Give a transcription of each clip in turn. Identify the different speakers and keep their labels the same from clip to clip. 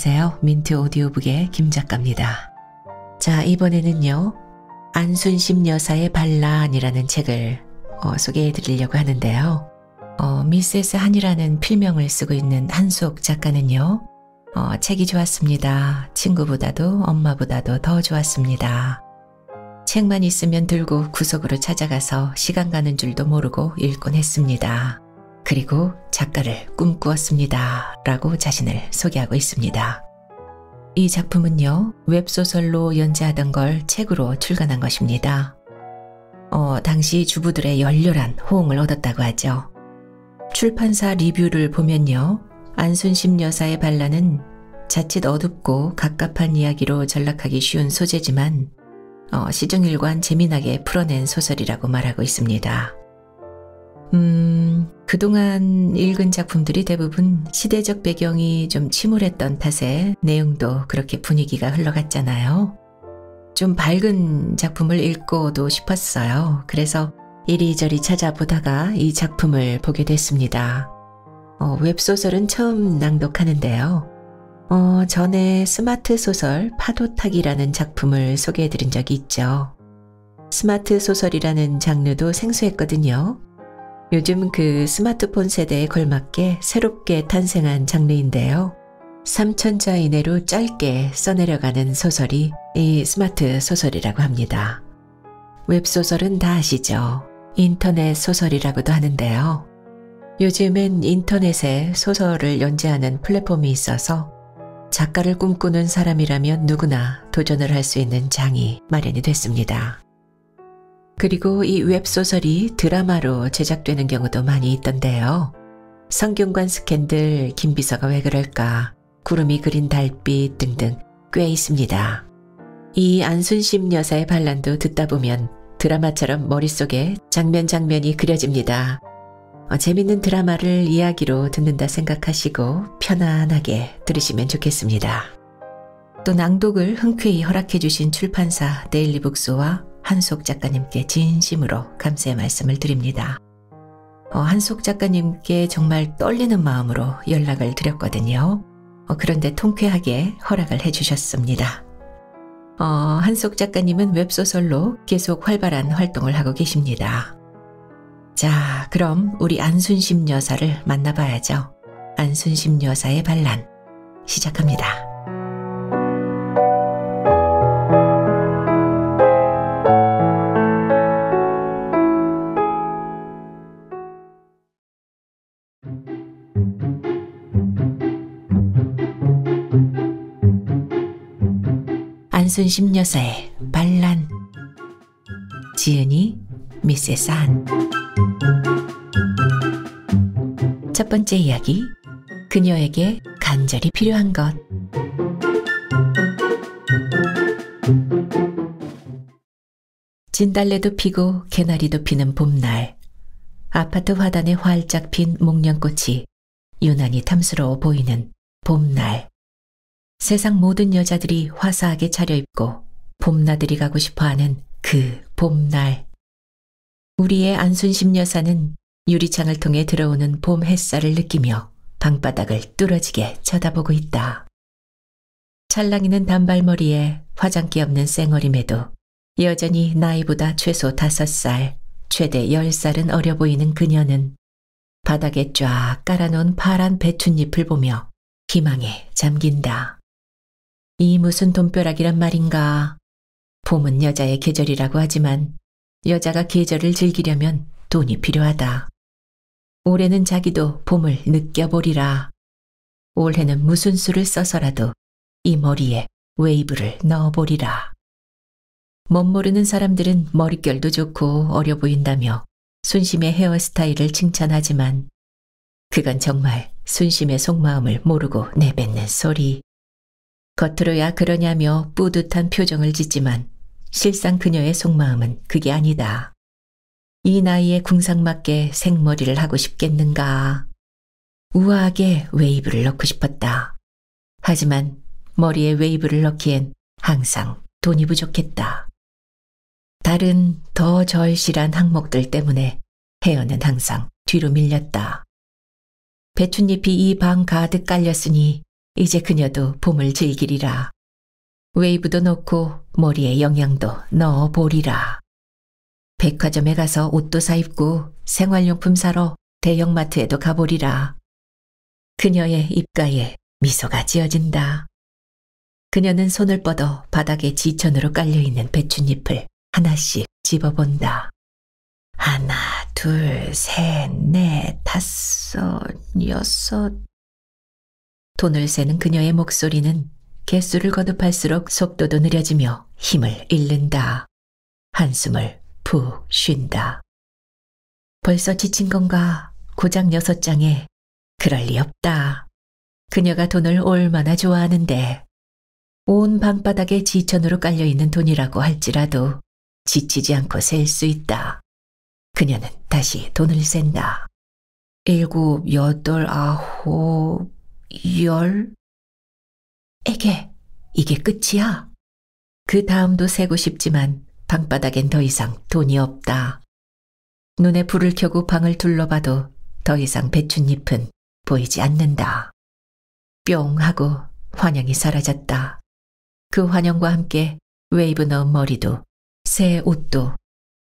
Speaker 1: 안녕하세요. 민트 오디오북의 김 작가입니다. 자, 이번에는요. 안순심 여사의 반란이라는 책을 소개해 드리려고 하는데요. 미세스 한이라는 필명을 쓰고 있는 한속 작가는요. 책이 좋았습니다. 친구보다도 엄마보다도 더 좋았습니다. 책만 있으면 들고 구석으로 찾아가서 시간 가는 줄도 모르고 읽곤 했습니다. 그리고 작가를 꿈꾸었습니다. 라고 자신을 소개하고 있습니다. 이 작품은요. 웹소설로 연재하던 걸 책으로 출간한 것입니다. 당시 주부들의 열렬한 호응을 얻었다고 하죠. 출판사 리뷰를 보면요. 안순심 여사의 반란은 자칫 어둡고 갑갑한 이야기로 전락하기 쉬운 소재지만 시중일관 재미나게 풀어낸 소설이라고 말하고 있습니다. 그동안 읽은 작품들이 대부분 시대적 배경이 좀 침울했던 탓에 내용도 그렇게 분위기가 흘러갔잖아요. 좀 밝은 작품을 읽고도 싶었어요. 그래서 이리저리 찾아보다가 이 작품을 보게 됐습니다. 웹소설은 처음 낭독하는데요. 전에 스마트 소설 파도타기라는 작품을 소개해드린 적이 있죠. 스마트 소설이라는 장르도 생소했거든요. 요즘 그 스마트폰 세대에 걸맞게 새롭게 탄생한 장르인데요. 3,000자 이내로 짧게 써내려가는 소설이 이 스마트 소설이라고 합니다. 웹소설은 다 아시죠? 인터넷 소설이라고도 하는데요. 요즘엔 인터넷에 소설을 연재하는 플랫폼이 있어서 작가를 꿈꾸는 사람이라면 누구나 도전을 할 수 있는 장이 마련이 됐습니다. 그리고 이 웹소설이 드라마로 제작되는 경우도 많이 있던데요. 성균관 스캔들, 김비서가 왜 그럴까, 구름이 그린 달빛 등등 꽤 있습니다. 이 안순심 여사의 반란도 듣다 보면 드라마처럼 머릿속에 장면 장면이 그려집니다. 재밌는 드라마를 이야기로 듣는다 생각하시고 편안하게 들으시면 좋겠습니다. 또 낭독을 흔쾌히 허락해 주신 출판사 데일리북스와 한속 작가님께 진심으로 감사의 말씀을 드립니다. 한속 작가님께 정말 떨리는 마음으로 연락을 드렸거든요. 그런데 통쾌하게 허락을 해주셨습니다. 한속 작가님은 웹소설로 계속 활발한 활동을 하고 계십니다. 자, 그럼 우리 안순심 여사를 만나봐야죠. 안순심 여사의 반란 시작합니다. 안순심 여사의 반란. 지은이 미세스 한. 첫 번째 이야기. 그녀에게 간절히 필요한 것. 진달래도 피고 개나리도 피는 봄날. 아파트 화단에 활짝 핀 목련꽃이 유난히 탐스러워 보이는 봄날. 세상 모든 여자들이 화사하게 차려입고 봄나들이 가고 싶어하는 그 봄날. 우리의 안순심 여사는 유리창을 통해 들어오는 봄 햇살을 느끼며 방바닥을 뚫어지게 쳐다보고 있다. 찰랑이는 단발머리에 화장기 없는 쌩얼임에도 여전히 나이보다 최소 5살, 최대 10살은 어려 보이는 그녀는 바닥에 쫙 깔아놓은 파란 배춧잎을 보며 희망에 잠긴다. 이 무슨 돈벼락이란 말인가. 봄은 여자의 계절이라고 하지만 여자가 계절을 즐기려면 돈이 필요하다. 올해는 자기도 봄을 느껴보리라. 올해는 무슨 수를 써서라도 이 머리에 웨이브를 넣어보리라. 멋모르는 사람들은 머릿결도 좋고 어려 보인다며 순심의 헤어스타일을 칭찬하지만 그건 정말 순심의 속마음을 모르고 내뱉는 소리. 겉으로야 그러냐며 뿌듯한 표정을 짓지만 실상 그녀의 속마음은 그게 아니다. 이 나이에 궁상맞게 생머리를 하고 싶겠는가. 우아하게 웨이브를 넣고 싶었다. 하지만 머리에 웨이브를 넣기엔 항상 돈이 부족했다. 다른 더 절실한 항목들 때문에 헤어는 항상 뒤로 밀렸다. 배춧잎이 이 방 가득 깔렸으니 이제 그녀도 봄을 즐기리라. 웨이브도 넣고 머리에 영양도 넣어보리라. 백화점에 가서 옷도 사입고 생활용품 사러 대형마트에도 가보리라. 그녀의 입가에 미소가 지어진다. 그녀는 손을 뻗어 바닥에 지천으로 깔려있는 배춧잎을 하나씩 집어본다. 하나, 둘, 셋, 넷, 다섯, 여섯. 돈을 세는 그녀의 목소리는 개수를 거듭할수록 속도도 느려지며 힘을 잃는다. 한숨을 푹 쉰다. 벌써 지친 건가? 고작 6장에. 그럴 리 없다. 그녀가 돈을 얼마나 좋아하는데. 온 방바닥에 지천으로 깔려있는 돈이라고 할지라도 지치지 않고 셀 수 있다. 그녀는 다시 돈을 센다. 7, 8, 9, 10. 에게, 이게 끝이야. 그 다음도 세고 싶지만 방바닥엔 더 이상 돈이 없다. 눈에 불을 켜고 방을 둘러봐도 더 이상 배춧잎은 보이지 않는다. 뿅 하고 환영이 사라졌다. 그 환영과 함께 웨이브 넣은 머리도 새 옷도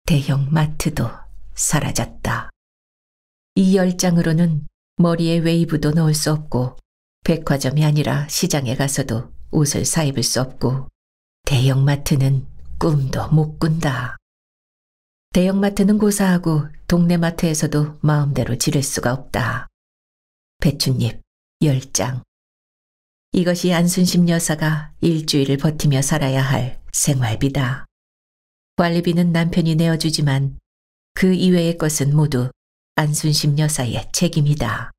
Speaker 1: 대형 마트도 사라졌다. 이 10장으로는 머리에 웨이브도 넣을 수 없고 백화점이 아니라 시장에 가서도 옷을 사입을 수 없고 대형마트는 꿈도 못 꾼다. 대형마트는 고사하고 동네 마트에서도 마음대로 지를 수가 없다. 배춧잎 10장. 이것이 안순심 여사가 일주일을 버티며 살아야 할 생활비다. 관리비는 남편이 내어주지만 그 이외의 것은 모두 안순심 여사의 책임이다.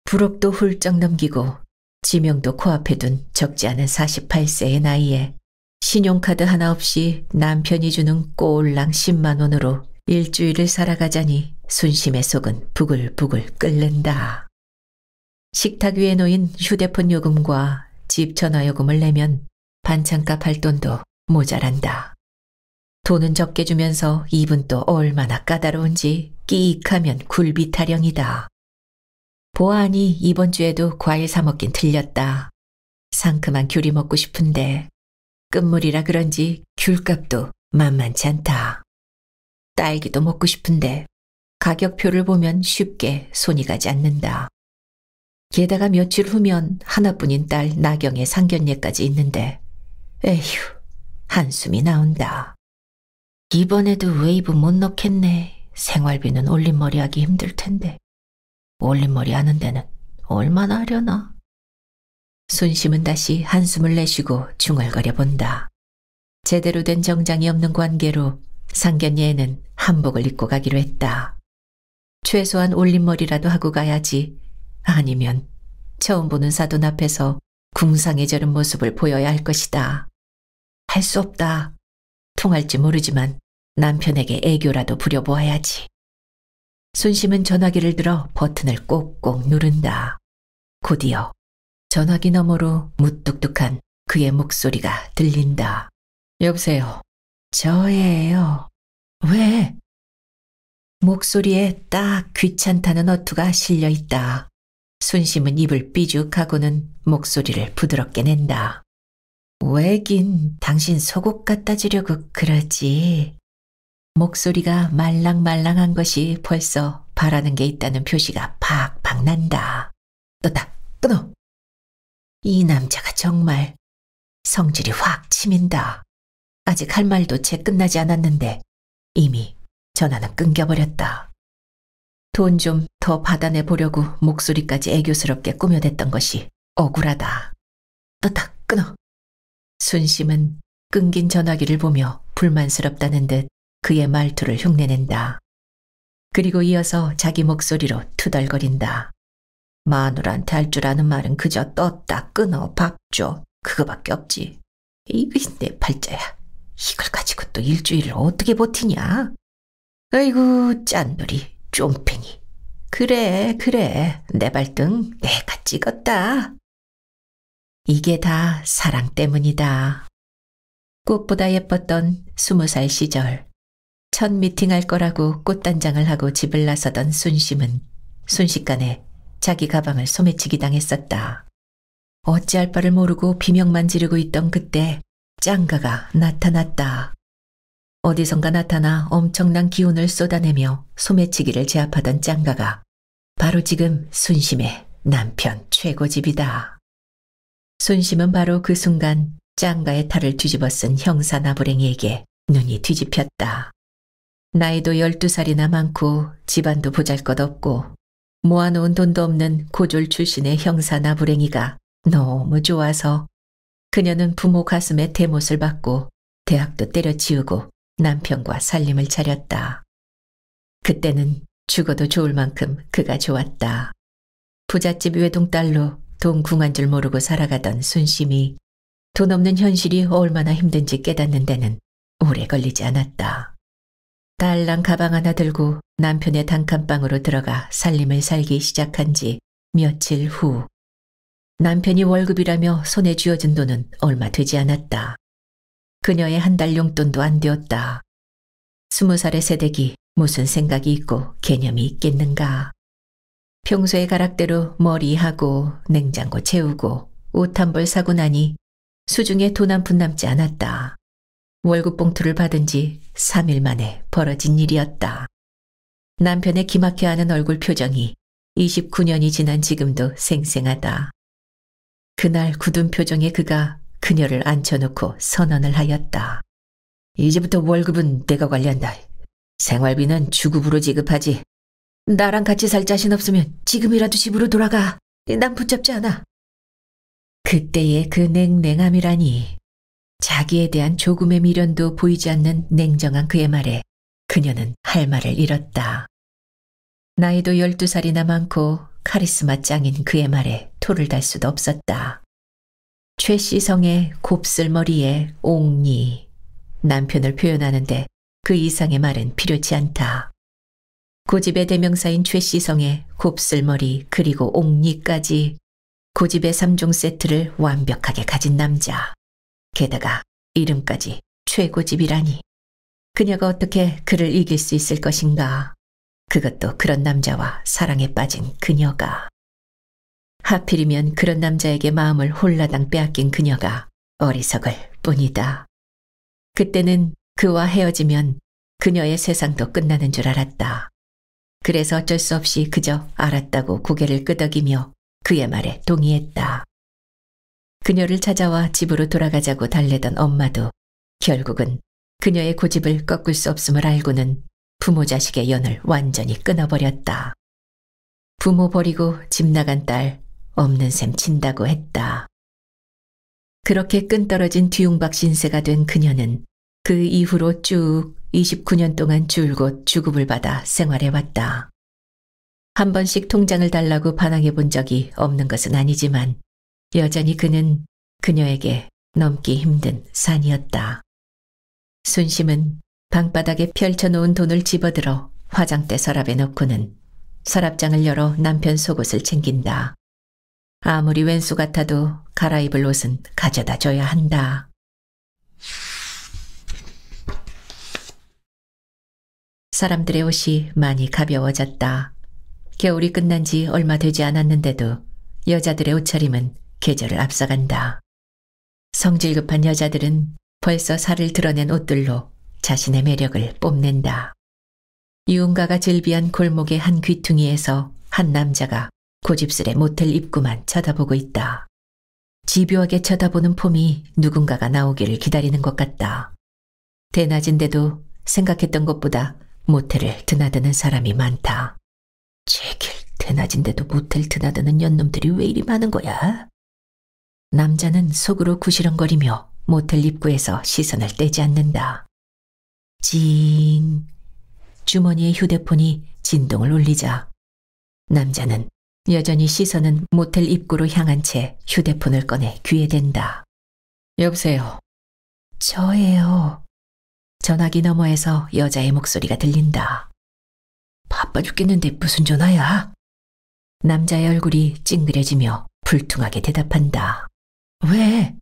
Speaker 1: 불혹도 훌쩍 넘기고 지명도 코앞에 둔 적지 않은 48세의 나이에 신용카드 하나 없이 남편이 주는 꼴랑 10만 원으로 일주일을 살아가자니 순심의 속은 부글부글 끓는다. 식탁 위에 놓인 휴대폰 요금과 집 전화요금을 내면 반찬값 할 돈도 모자란다. 돈은 적게 주면서 입은 또 얼마나 까다로운지 끼익하면 굴비 타령이다. 보아하니 이번 주에도 과일 사 먹긴 틀렸다. 상큼한 귤이 먹고 싶은데 끝물이라 그런지 귤값도 만만치 않다. 딸기도 먹고 싶은데 가격표를 보면 쉽게 손이 가지 않는다. 게다가 며칠 후면 하나뿐인 딸 나경의 상견례까지 있는데 에휴, 한숨이 나온다. 이번에도 웨이브 못 넣겠네. 생활비는 올림머리 하기 힘들 텐데. 올림머리 하는 데는 얼마나 하려나? 순심은 다시 한숨을 내쉬고 중얼거려 본다. 제대로 된 정장이 없는 관계로 상견례에는 한복을 입고 가기로 했다. 최소한 올림머리라도 하고 가야지. 아니면 처음 보는 사돈 앞에서 궁상에 저른 모습을 보여야 할 것이다. 할 수 없다. 통할지 모르지만 남편에게 애교라도 부려보아야지. 순심은 전화기를 들어 버튼을 꼭꼭 누른다. 곧이어 전화기 너머로 무뚝뚝한 그의 목소리가 들린다. 여보세요. 저예요. 왜? 목소리에 딱 귀찮다는 어투가 실려 있다. 순심은 입을 삐죽하고는 목소리를 부드럽게 낸다. 왜긴 당신 속옷 갖다 주려고 그러지. 목소리가 말랑말랑한 것이 벌써 바라는 게 있다는 표시가 팍팍 난다. 너다 끊어. 이 남자가 정말 성질이 확 치민다. 아직 할 말도 채 끝나지 않았는데 이미 전화는 끊겨버렸다. 돈 좀 더 받아내 보려고 목소리까지 애교스럽게 꾸며댔던 것이 억울하다. 너다 끊어. 순심은 끊긴 전화기를 보며 불만스럽다는 듯 그의 말투를 흉내낸다. 그리고 이어서 자기 목소리로 투덜거린다. 마누라한테 할 줄 아는 말은 그저 떴다 끊어 밥 줘. 그거밖에 없지. 이거 내 팔자야. 이걸 가지고 또 일주일을 어떻게 버티냐? 아이고 짠돌이 쫑팽이. 그래 내 발등 내가 찍었다. 이게 다 사랑 때문이다. 꽃보다 예뻤던 20살 시절. 첫 미팅할 거라고 꽃단장을 하고 집을 나서던 순심은 순식간에 자기 가방을 소매치기 당했었다. 어찌할 바를 모르고 비명만 지르고 있던 그때 짱가가 나타났다. 어디선가 나타나 엄청난 기운을 쏟아내며 소매치기를 제압하던 짱가가 바로 지금 순심의 남편 최고집이다. 순심은 바로 그 순간 짱가의 탈을 뒤집어 쓴 형사 나부랭이에게 눈이 뒤집혔다. 나이도 12살이나 많고 집안도 보잘것없고 모아놓은 돈도 없는 고졸 출신의 형사 나부랭이가 너무 좋아서 그녀는 부모 가슴에 대못을 받고 대학도 때려치우고 남편과 살림을 차렸다. 그때는 죽어도 좋을 만큼 그가 좋았다. 부잣집 외동딸로 돈 궁한 줄 모르고 살아가던 순심이 돈 없는 현실이 얼마나 힘든지 깨닫는 데는 오래 걸리지 않았다. 딸랑 가방 하나 들고 남편의 단칸방으로 들어가 살림을 살기 시작한 지 며칠 후 남편이 월급이라며 손에 쥐어준 돈은 얼마 되지 않았다. 그녀의 한 달 용돈도 안 되었다. 20살의 새댁이 무슨 생각이 있고 개념이 있겠는가. 평소의 가락대로 머리하고 냉장고 채우고 옷 한 벌 사고 나니 수중에 돈 한 푼 남지 않았다. 월급 봉투를 받은 지 3일 만에 벌어진 일이었다. 남편의 기막혀하는 얼굴 표정이 29년이 지난 지금도 생생하다. 그날 굳은 표정의 그가 그녀를 앉혀놓고 선언을 하였다. 이제부터 월급은 내가 관리한다. 생활비는 주급으로 지급하지. 나랑 같이 살 자신 없으면 지금이라도 집으로 돌아가. 난 붙잡지 않아. 그때의 그 냉랭함이라니. 자기에 대한 조금의 미련도 보이지 않는 냉정한 그의 말에 그녀는 할 말을 잃었다. 나이도 12살이나 많고 카리스마 짱인 그의 말에 토를 달 수도 없었다. 최씨성의 곱슬머리에 옥니, 남편을 표현하는데 그 이상의 말은 필요치 않다. 고집의 대명사인 최씨성의 곱슬머리 그리고 옥니까지 고집의 3종 세트를 완벽하게 가진 남자. 게다가 이름까지 최고집이라니. 그녀가 어떻게 그를 이길 수 있을 것인가. 그것도 그런 남자와 사랑에 빠진 그녀가. 하필이면 그런 남자에게 마음을 홀라당 빼앗긴 그녀가 어리석을 뿐이다. 그때는 그와 헤어지면 그녀의 세상도 끝나는 줄 알았다. 그래서 어쩔 수 없이 그저 알았다고 고개를 끄덕이며 그의 말에 동의했다. 그녀를 찾아와 집으로 돌아가자고 달래던 엄마도 결국은 그녀의 고집을 꺾을 수 없음을 알고는 부모 자식의 연을 완전히 끊어버렸다. 부모 버리고 집 나간 딸 없는 셈 친다고 했다. 그렇게 끈떨어진 뒤움박 신세가 된 그녀는 그 이후로 쭉 29년 동안 줄곧 주급을 받아 생활해왔다. 한 번씩 통장을 달라고 반항해 본 적이 없는 것은 아니지만 여전히 그는 그녀에게 넘기 힘든 산이었다. 순심은 방바닥에 펼쳐놓은 돈을 집어들어 화장대 서랍에 넣고는 서랍장을 열어 남편 속옷을 챙긴다. 아무리 왼수 같아도 갈아입을 옷은 가져다 줘야 한다. 사람들의 옷이 많이 가벼워졌다. 겨울이 끝난 지 얼마 되지 않았는데도 여자들의 옷차림은 계절을 앞서간다. 성질급한 여자들은 벌써 살을 드러낸 옷들로 자신의 매력을 뽐낸다. 유흥가가 즐비한 골목의 한 귀퉁이에서 한 남자가 고집스레 모텔 입구만 쳐다보고 있다. 집요하게 쳐다보는 폼이 누군가가 나오기를 기다리는 것 같다. 대낮인데도 생각했던 것보다 모텔을 드나드는 사람이 많다. 제길 대낮인데도 모텔 드나드는 년놈들이 왜 이리 많은 거야? 남자는 속으로 구시렁거리며 모텔 입구에서 시선을 떼지 않는다. 징. 주머니의 휴대폰이 진동을 울리자 남자는 여전히 시선은 모텔 입구로 향한 채 휴대폰을 꺼내 귀에 댄다. 여보세요. 저예요. 전화기 너머에서 여자의 목소리가 들린다. 바빠 죽겠는데 무슨 전화야? 남자의 얼굴이 찡그려지며 불퉁하게 대답한다. 왜?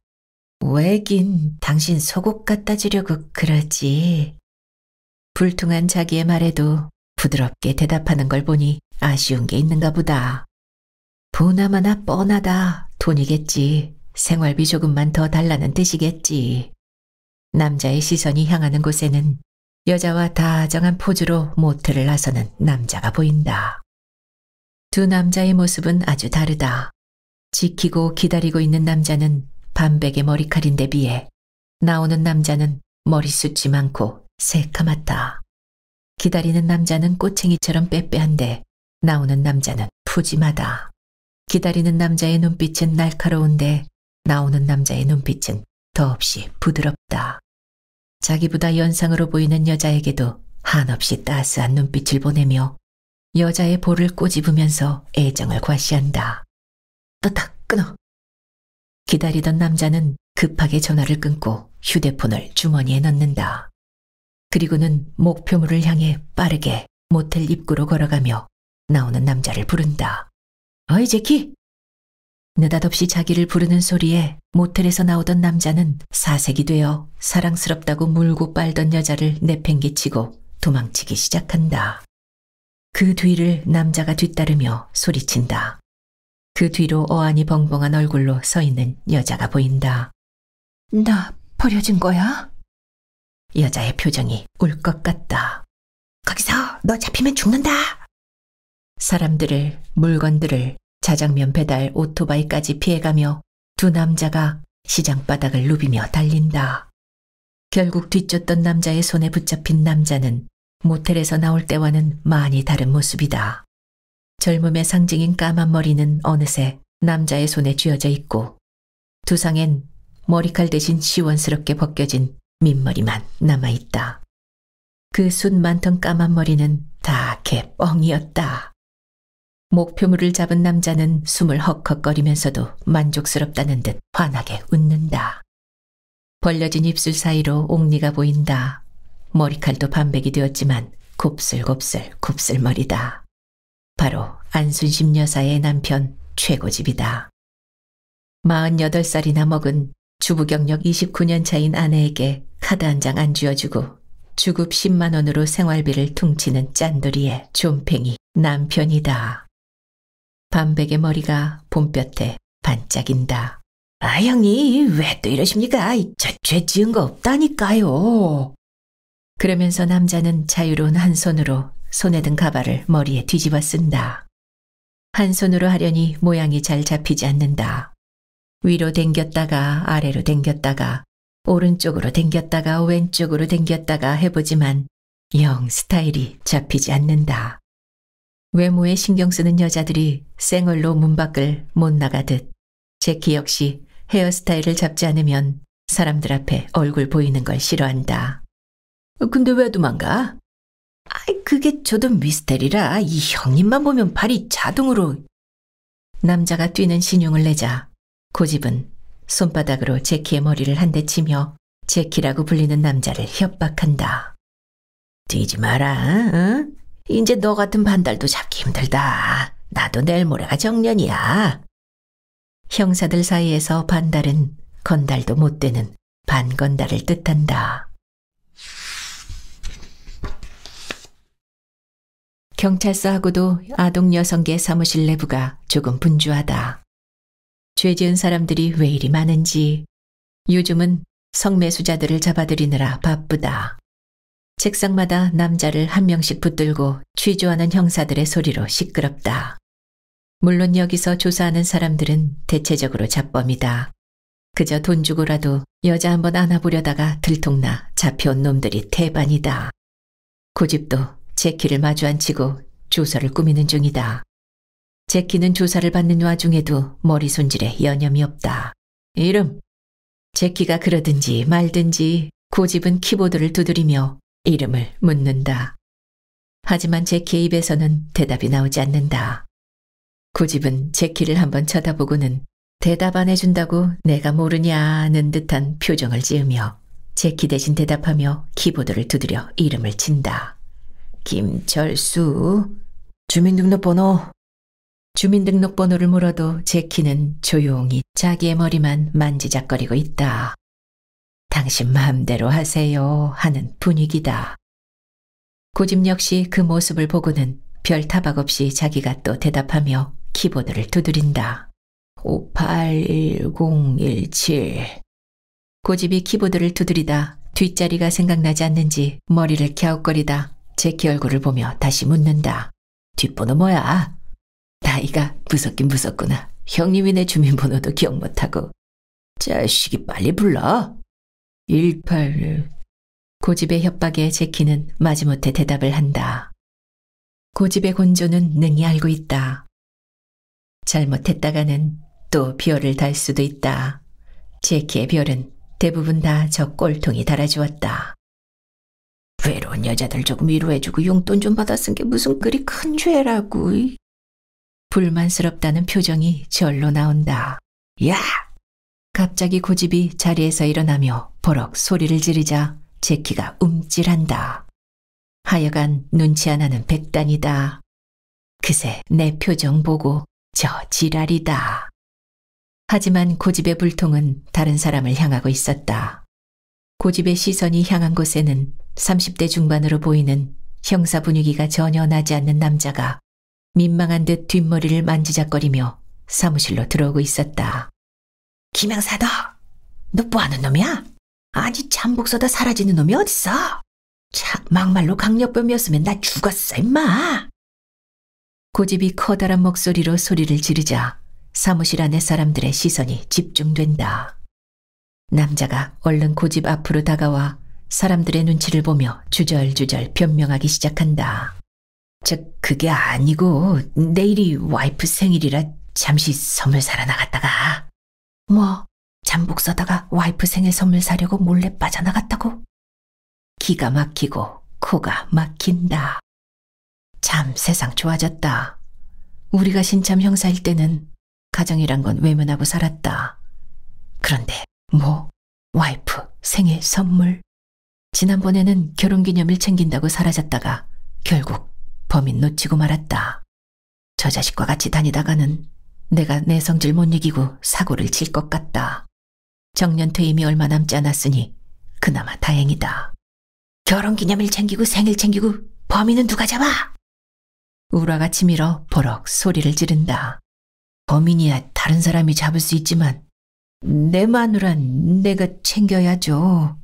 Speaker 1: 왜긴 당신 속옷 갖다 주려고 그러지. 불퉁한 자기의 말에도 부드럽게 대답하는 걸 보니 아쉬운 게 있는가 보다. 보나마나 뻔하다. 돈이겠지. 생활비 조금만 더 달라는 뜻이겠지. 남자의 시선이 향하는 곳에는 여자와 다정한 포즈로 모텔을 나서는 남자가 보인다. 두 남자의 모습은 아주 다르다. 지키고 기다리고 있는 남자는 반백의 머리칼인데 비해 나오는 남자는 머리숱이 많고 새카맣다. 기다리는 남자는 꼬챙이처럼 빼빼한데 나오는 남자는 푸짐하다. 기다리는 남자의 눈빛은 날카로운데 나오는 남자의 눈빛은 더없이 부드럽다. 자기보다 연상으로 보이는 여자에게도 한없이 따스한 눈빛을 보내며 여자의 볼을 꼬집으면서 애정을 과시한다. 딱 끊어. 기다리던 남자는 급하게 전화를 끊고 휴대폰을 주머니에 넣는다. 그리고는 목표물을 향해 빠르게 모텔 입구로 걸어가며 나오는 남자를 부른다. 어이 제키! 느닷없이 자기를 부르는 소리에 모텔에서 나오던 남자는 사색이 되어 사랑스럽다고 물고 빨던 여자를 내팽개치고 도망치기 시작한다. 그 뒤를 남자가 뒤따르며 소리친다. 그 뒤로 어안이 벙벙한 얼굴로 서 있는 여자가 보인다. 나 버려진 거야? 여자의 표정이 울 것 같다. 거기서 너 잡히면 죽는다. 사람들을, 물건들을, 자장면 배달 오토바이까지 피해가며 두 남자가 시장 바닥을 누비며 달린다. 결국 뒤쫓던 남자의 손에 붙잡힌 남자는 모텔에서 나올 때와는 많이 다른 모습이다. 젊음의 상징인 까만 머리는 어느새 남자의 손에 쥐어져 있고 두상엔 머리칼 대신 시원스럽게 벗겨진 민머리만 남아있다. 그 숱 많던 까만 머리는 다 걔 뻥이었다. 목표물을 잡은 남자는 숨을 헉헉거리면서도 만족스럽다는 듯 환하게 웃는다. 벌려진 입술 사이로 옥니가 보인다. 머리칼도 반백이 되었지만 곱슬곱슬 곱슬머리다. 바로 안순심 여사의 남편 최고집이다. 48살이나 먹은 주부 경력 29년 차인 아내에게 카드 한 장 안 쥐어주고 주급 10만 원으로 생활비를 퉁치는 짠돌이의 좀팽이 남편이다. 반백의 머리가 봄볕에 반짝인다. 아 형이 왜 또 이러십니까? 저 죄 지은 거 없다니까요. 그러면서 남자는 자유로운 한 손으로 손에 든 가발을 머리에 뒤집어 쓴다. 한 손으로 하려니 모양이 잘 잡히지 않는다. 위로 당겼다가 아래로 당겼다가 오른쪽으로 당겼다가 왼쪽으로 당겼다가 해보지만 영 스타일이 잡히지 않는다. 외모에 신경 쓰는 여자들이 생얼로 문 밖을 못 나가듯 제키 역시 헤어스타일을 잡지 않으면 사람들 앞에 얼굴 보이는 걸 싫어한다. 근데 왜 도망가? 아이 그게 저도 미스테리라 이 형님만 보면 발이 자동으로. 남자가 뛰는 신용을 내자 고집은 손바닥으로 제키의 머리를 한 대 치며 제키라고 불리는 남자를 협박한다. 뛰지 마라. 응? 이제 너 같은 반달도 잡기 힘들다. 나도 내일 모레가 정년이야. 형사들 사이에서 반달은 건달도 못 되는 반건달을 뜻한다. 경찰서하고도 아동여성계 사무실 내부가 조금 분주하다. 죄 지은 사람들이 왜 이리 많은지 요즘은 성매수자들을 잡아들이느라 바쁘다. 책상마다 남자를 한 명씩 붙들고 취조하는 형사들의 소리로 시끄럽다. 물론 여기서 조사하는 사람들은 대체적으로 잡범이다. 그저 돈 주고라도 여자 한번 안아보려다가 들통나 잡혀온 놈들이 태반이다. 고집도 제키를 마주 앉히고 조사를 꾸미는 중이다. 제키는 조사를 받는 와중에도 머리 손질에 여념이 없다. 이름. 제키가 그러든지 말든지 고집은 키보드를 두드리며 이름을 묻는다. 하지만 제키의 입에서는 대답이 나오지 않는다. 고집은 제키를 한번 쳐다보고는 대답 안 해준다고 내가 모르냐는 듯한 표정을 지으며 제키 대신 대답하며 키보드를 두드려 이름을 친다. 김철수. 주민등록번호. 주민등록번호를 물어도 제키는 조용히 자기의 머리만 만지작거리고 있다. 당신 마음대로 하세요 하는 분위기다. 고집 역시 그 모습을 보고는 별 타박 없이 자기가 또 대답하며 키보드를 두드린다. 581017. 고집이 키보드를 두드리다 뒷자리가 생각나지 않는지 머리를 갸웃거리다 제키 얼굴을 보며 다시 묻는다. 뒷번호 뭐야? 나이가 무섭긴 무섭구나. 형님이네 주민번호도 기억 못하고. 자식이 빨리 불러. 18. 고집의 협박에 제키는 마지못해 대답을 한다. 고집의 곤조는 능히 알고 있다. 잘못했다가는 또 별을 달 수도 있다. 제키의 별은 대부분 다 저 꼴통이 달아주었다. 외로운 여자들 조금 위로해주고 용돈 좀 받아 쓴 게 무슨 그리 큰 죄라고. 불만스럽다는 표정이 절로 나온다. 야! 갑자기 고집이 자리에서 일어나며 버럭 소리를 지르자 제키가 움찔한다. 하여간 눈치 하나는 백단이다. 그새 내 표정 보고 저 지랄이다. 하지만 고집의 불통은 다른 사람을 향하고 있었다. 고집의 시선이 향한 곳에는 30대 중반으로 보이는 형사 분위기가 전혀 나지 않는 남자가 민망한 듯 뒷머리를 만지작거리며 사무실로 들어오고 있었다. 김영사 너 뭐하는 놈이야? 아니 잠복서다 사라지는 놈이 어딨어? 참 막말로 강력범이었으면 나 죽었어 임마. 고집이 커다란 목소리로 소리를 지르자 사무실 안의 사람들의 시선이 집중된다. 남자가 얼른 고집 앞으로 다가와 사람들의 눈치를 보며 주절주절 변명하기 시작한다. 그게 아니고 내일이 와이프 생일이라 잠시 선물 사러 나갔다가. 뭐 잠복 서다가 와이프 생일 선물 사려고 몰래 빠져나갔다고? 기가 막히고 코가 막힌다. 참 세상 좋아졌다. 우리가 신참 형사일 때는 가정이란 건 외면하고 살았다. 그런데 뭐 와이프 생일 선물. 지난번에는 결혼기념일 챙긴다고 사라졌다가 결국 범인 놓치고 말았다. 저 자식과 같이 다니다가는 내가 내 성질 못 이기고 사고를 칠 것 같다. 정년 퇴임이 얼마 남지 않았으니 그나마 다행이다. 결혼기념일 챙기고 생일 챙기고 범인은 누가 잡아? 우라가 치밀어 버럭 소리를 지른다. 범인이야 다른 사람이 잡을 수 있지만 내 마누란 내가 챙겨야죠.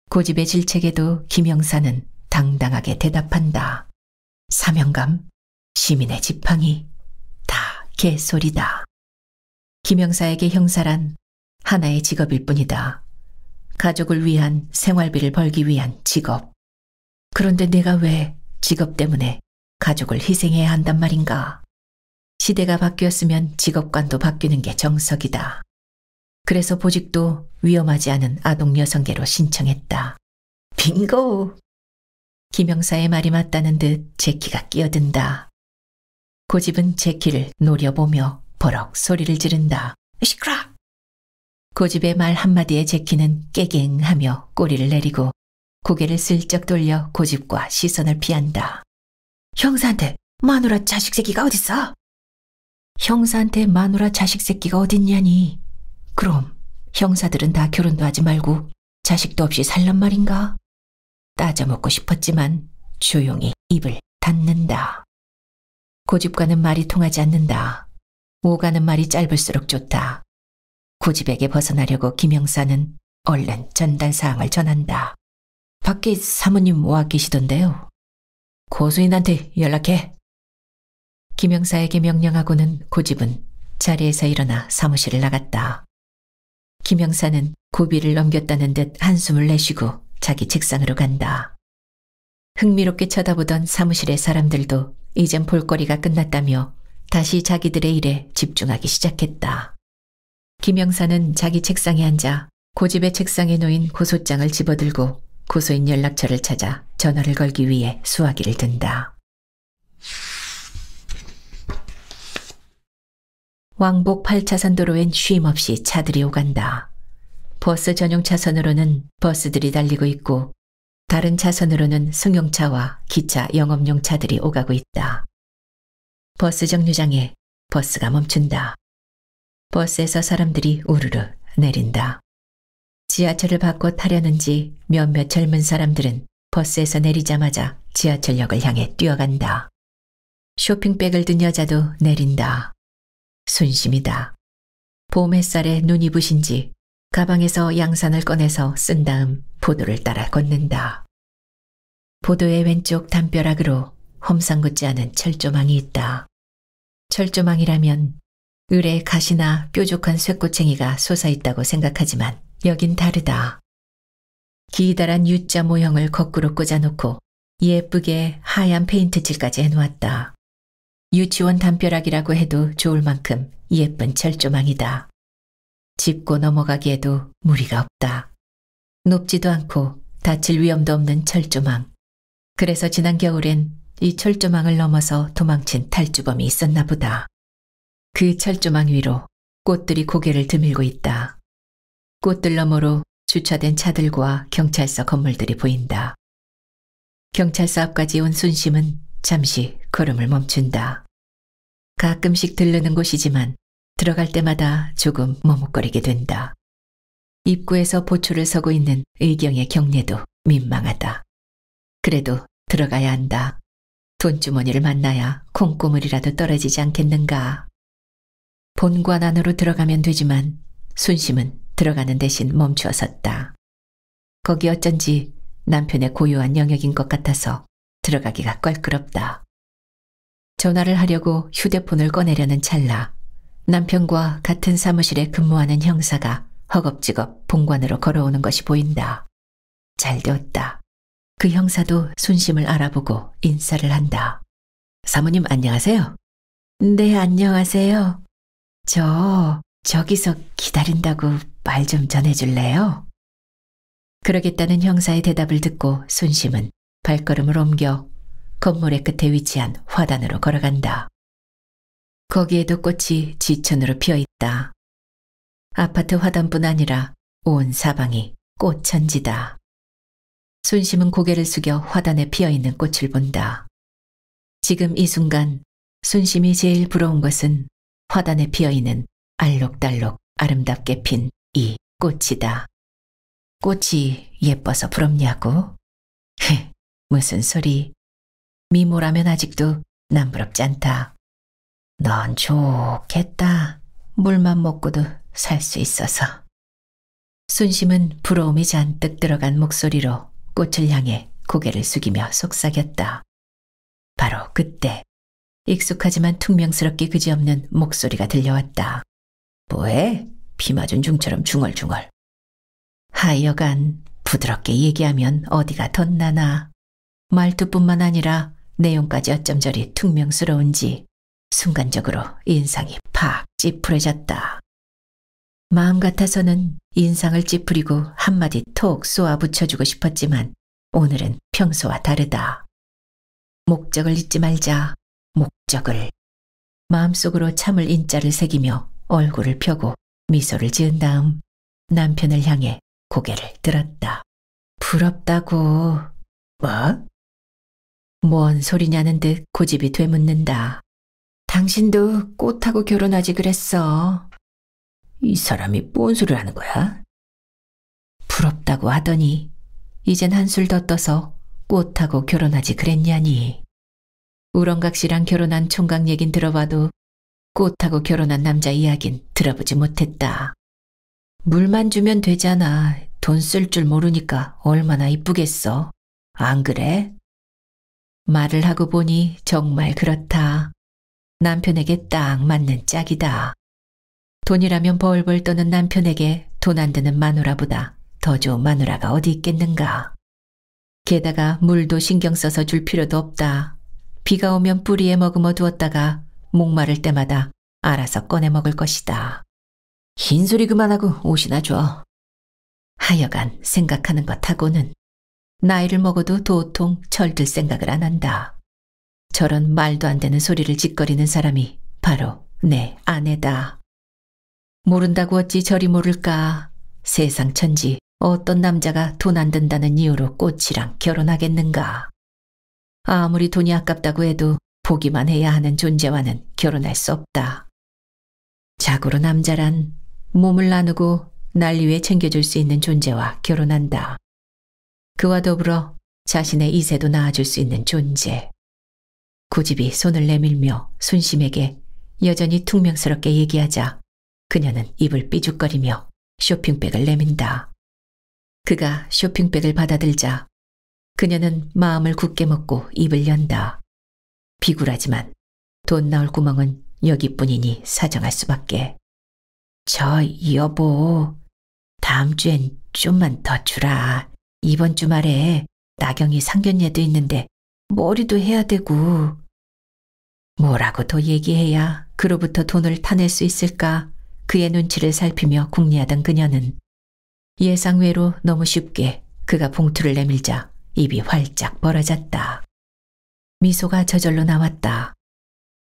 Speaker 1: 고집의 질책에도 김 형사는 당당하게 대답한다. 사명감, 시민의 지팡이, 다 개소리다. 김 형사에게 형사란 하나의 직업일 뿐이다. 가족을 위한 생활비를 벌기 위한 직업. 그런데 내가 왜 직업 때문에 가족을 희생해야 한단 말인가? 시대가 바뀌었으면 직업관도 바뀌는 게 정석이다. 그래서 보직도 위험하지 않은 아동 여성계로 신청했다. 빙고! 김 형사의 말이 맞다는 듯 제키가 끼어든다. 고집은 제키를 노려보며 버럭 소리를 지른다. 시끄러! 고집의 말 한마디에 제키는 깨갱하며 꼬리를 내리고 고개를 슬쩍 돌려 고집과 시선을 피한다. 형사한테 마누라 자식 새끼가 어딨어? 형사한테 마누라 자식 새끼가 어딨냐니. 그럼 형사들은 다 결혼도 하지 말고 자식도 없이 살란 말인가? 따져먹고 싶었지만 조용히 입을 닫는다. 고집과는 말이 통하지 않는다. 오가는 말이 짧을수록 좋다. 고집에게 벗어나려고 김 형사는 얼른 전달 사항을 전한다. 밖에 사모님 와 계시던데요. 고수인한테 연락해. 김 형사에게 명령하고는 고집은 자리에서 일어나 사무실을 나갔다. 김 형사는 고비를 넘겼다는 듯 한숨을 내쉬고 자기 책상으로 간다. 흥미롭게 쳐다보던 사무실의 사람들도 이젠 볼거리가 끝났다며 다시 자기들의 일에 집중하기 시작했다. 김 형사는 자기 책상에 앉아 고집의 책상에 놓인 고소장을 집어들고 고소인 연락처를 찾아 전화를 걸기 위해 수화기를 든다. 왕복 8차선 도로엔 쉼없이 차들이 오간다. 버스 전용 차선으로는 버스들이 달리고 있고 다른 차선으로는 승용차와 기차 영업용 차들이 오가고 있다. 버스 정류장에 버스가 멈춘다. 버스에서 사람들이 우르르 내린다. 지하철을 바꿔 타려는지 몇몇 젊은 사람들은 버스에서 내리자마자 지하철역을 향해 뛰어간다. 쇼핑백을 든 여자도 내린다. 순심이다. 봄 햇살에 눈이 부신지 가방에서 양산을 꺼내서 쓴 다음 보도를 따라 걷는다. 보도의 왼쪽 담벼락으로 험상궂지 않은 철조망이 있다. 철조망이라면 을에 가시나 뾰족한 쇠꼬챙이가 솟아있다고 생각하지만 여긴 다르다. 기다란 U자 모형을 거꾸로 꽂아놓고 예쁘게 하얀 페인트칠까지 해놓았다. 유치원 담벼락이라고 해도 좋을 만큼 예쁜 철조망이다. 짚고 넘어가기에도 무리가 없다. 높지도 않고 다칠 위험도 없는 철조망. 그래서 지난 겨울엔 이 철조망을 넘어서 도망친 탈주범이 있었나 보다. 그 철조망 위로 꽃들이 고개를 드밀고 있다. 꽃들 너머로 주차된 차들과 경찰서 건물들이 보인다. 경찰서 앞까지 온 순심은 잠시 걸음을 멈춘다. 가끔씩 들르는 곳이지만 들어갈 때마다 조금 머뭇거리게 된다. 입구에서 보초를 서고 있는 의경의 경례도 민망하다. 그래도 들어가야 한다. 돈주머니를 만나야 콩고물이라도 떨어지지 않겠는가. 본관 안으로 들어가면 되지만 순심은 들어가는 대신 멈추어 섰다. 거기 어쩐지 남편의 고요한 영역인 것 같아서 들어가기가 껄끄럽다. 전화를 하려고 휴대폰을 꺼내려는 찰나 남편과 같은 사무실에 근무하는 형사가 허겁지겁 본관으로 걸어오는 것이 보인다. 잘 되었다. 그 형사도 순심을 알아보고 인사를 한다. 사모님 안녕하세요. 네, 안녕하세요. 저기서 기다린다고 말 좀 전해줄래요? 그러겠다는 형사의 대답을 듣고 순심은 발걸음을 옮겨 건물의 끝에 위치한 화단으로 걸어간다. 거기에도 꽃이 지천으로 피어있다. 아파트 화단뿐 아니라 온 사방이 꽃천지다. 순심은 고개를 숙여 화단에 피어있는 꽃을 본다. 지금 이 순간 순심이 제일 부러운 것은 화단에 피어있는 알록달록 아름답게 핀 이 꽃이다. 꽃이 예뻐서 부럽냐고? 무슨 소리. 미모라면 아직도 난 부럽지 않다. 넌 좋겠다. 물만 먹고도 살 수 있어서. 순심은 부러움이 잔뜩 들어간 목소리로 꽃을 향해 고개를 숙이며 속삭였다. 바로 그때 익숙하지만 퉁명스럽게 그지없는 목소리가 들려왔다. 뭐해? 피 맞은 중처럼 중얼중얼. 하여간 부드럽게 얘기하면 어디가 덧나나. 말투뿐만 아니라 내용까지 어쩜 저리 퉁명스러운지 순간적으로 인상이 팍 찌푸려졌다. 마음 같아서는 인상을 찌푸리고 한마디 톡 쏘아 붙여주고 싶었지만 오늘은 평소와 다르다. 목적을 잊지 말자. 목적을. 마음속으로 참을 인자를 새기며 얼굴을 펴고 미소를 지은 다음 남편을 향해 고개를 들었다. 부럽다고. 뭐? 뭔 소리냐는 듯 고집이 되묻는다. 당신도 꽃하고 결혼하지 그랬어. 이 사람이 뭔 소리를 하는 거야? 부럽다고 하더니 이젠 한술 더 떠서 꽃하고 결혼하지 그랬냐니. 우렁각시랑 결혼한 총각 얘긴 들어봐도 꽃하고 결혼한 남자 이야긴 들어보지 못했다. 물만 주면 되잖아. 돈 쓸 줄 모르니까 얼마나 이쁘겠어. 안 그래? 말을 하고 보니 정말 그렇다. 남편에게 딱 맞는 짝이다. 돈이라면 벌벌 떠는 남편에게 돈 안 드는 마누라보다 더 좋은 마누라가 어디 있겠는가. 게다가 물도 신경 써서 줄 필요도 없다. 비가 오면 뿌리에 머금어 두었다가 목마를 때마다 알아서 꺼내 먹을 것이다. 흰소리 그만하고 옷이나 줘. 하여간 생각하는 것 하고는 나이를 먹어도 도통 철들 생각을 안 한다. 저런 말도 안 되는 소리를 짓거리는 사람이 바로 내 아내다. 모른다고 어찌 저리 모를까. 세상 천지 어떤 남자가 돈 안 든다는 이유로 꽃이랑 결혼하겠는가. 아무리 돈이 아깝다고 해도 보기만 해야 하는 존재와는 결혼할 수 없다. 자고로 남자란 몸을 나누고 날 위해 챙겨줄 수 있는 존재와 결혼한다. 그와 더불어 자신의 이세도 낳아줄 수 있는 존재. 고집이 손을 내밀며 순심에게 여전히 퉁명스럽게 얘기하자 그녀는 입을 삐죽거리며 쇼핑백을 내민다. 그가 쇼핑백을 받아들자 그녀는 마음을 굳게 먹고 입을 연다. 비굴하지만 돈 나올 구멍은 여기뿐이니 사정할 수밖에. 저 여보, 다음 주엔 좀만 더 주라. 이번 주말에 나경이 상견례도 있는데 머리도 해야 되고. 뭐라고 더 얘기해야 그로부터 돈을 타낼 수 있을까? 그의 눈치를 살피며 궁리하던 그녀는 예상외로 너무 쉽게 그가 봉투를 내밀자 입이 활짝 벌어졌다. 미소가 저절로 나왔다.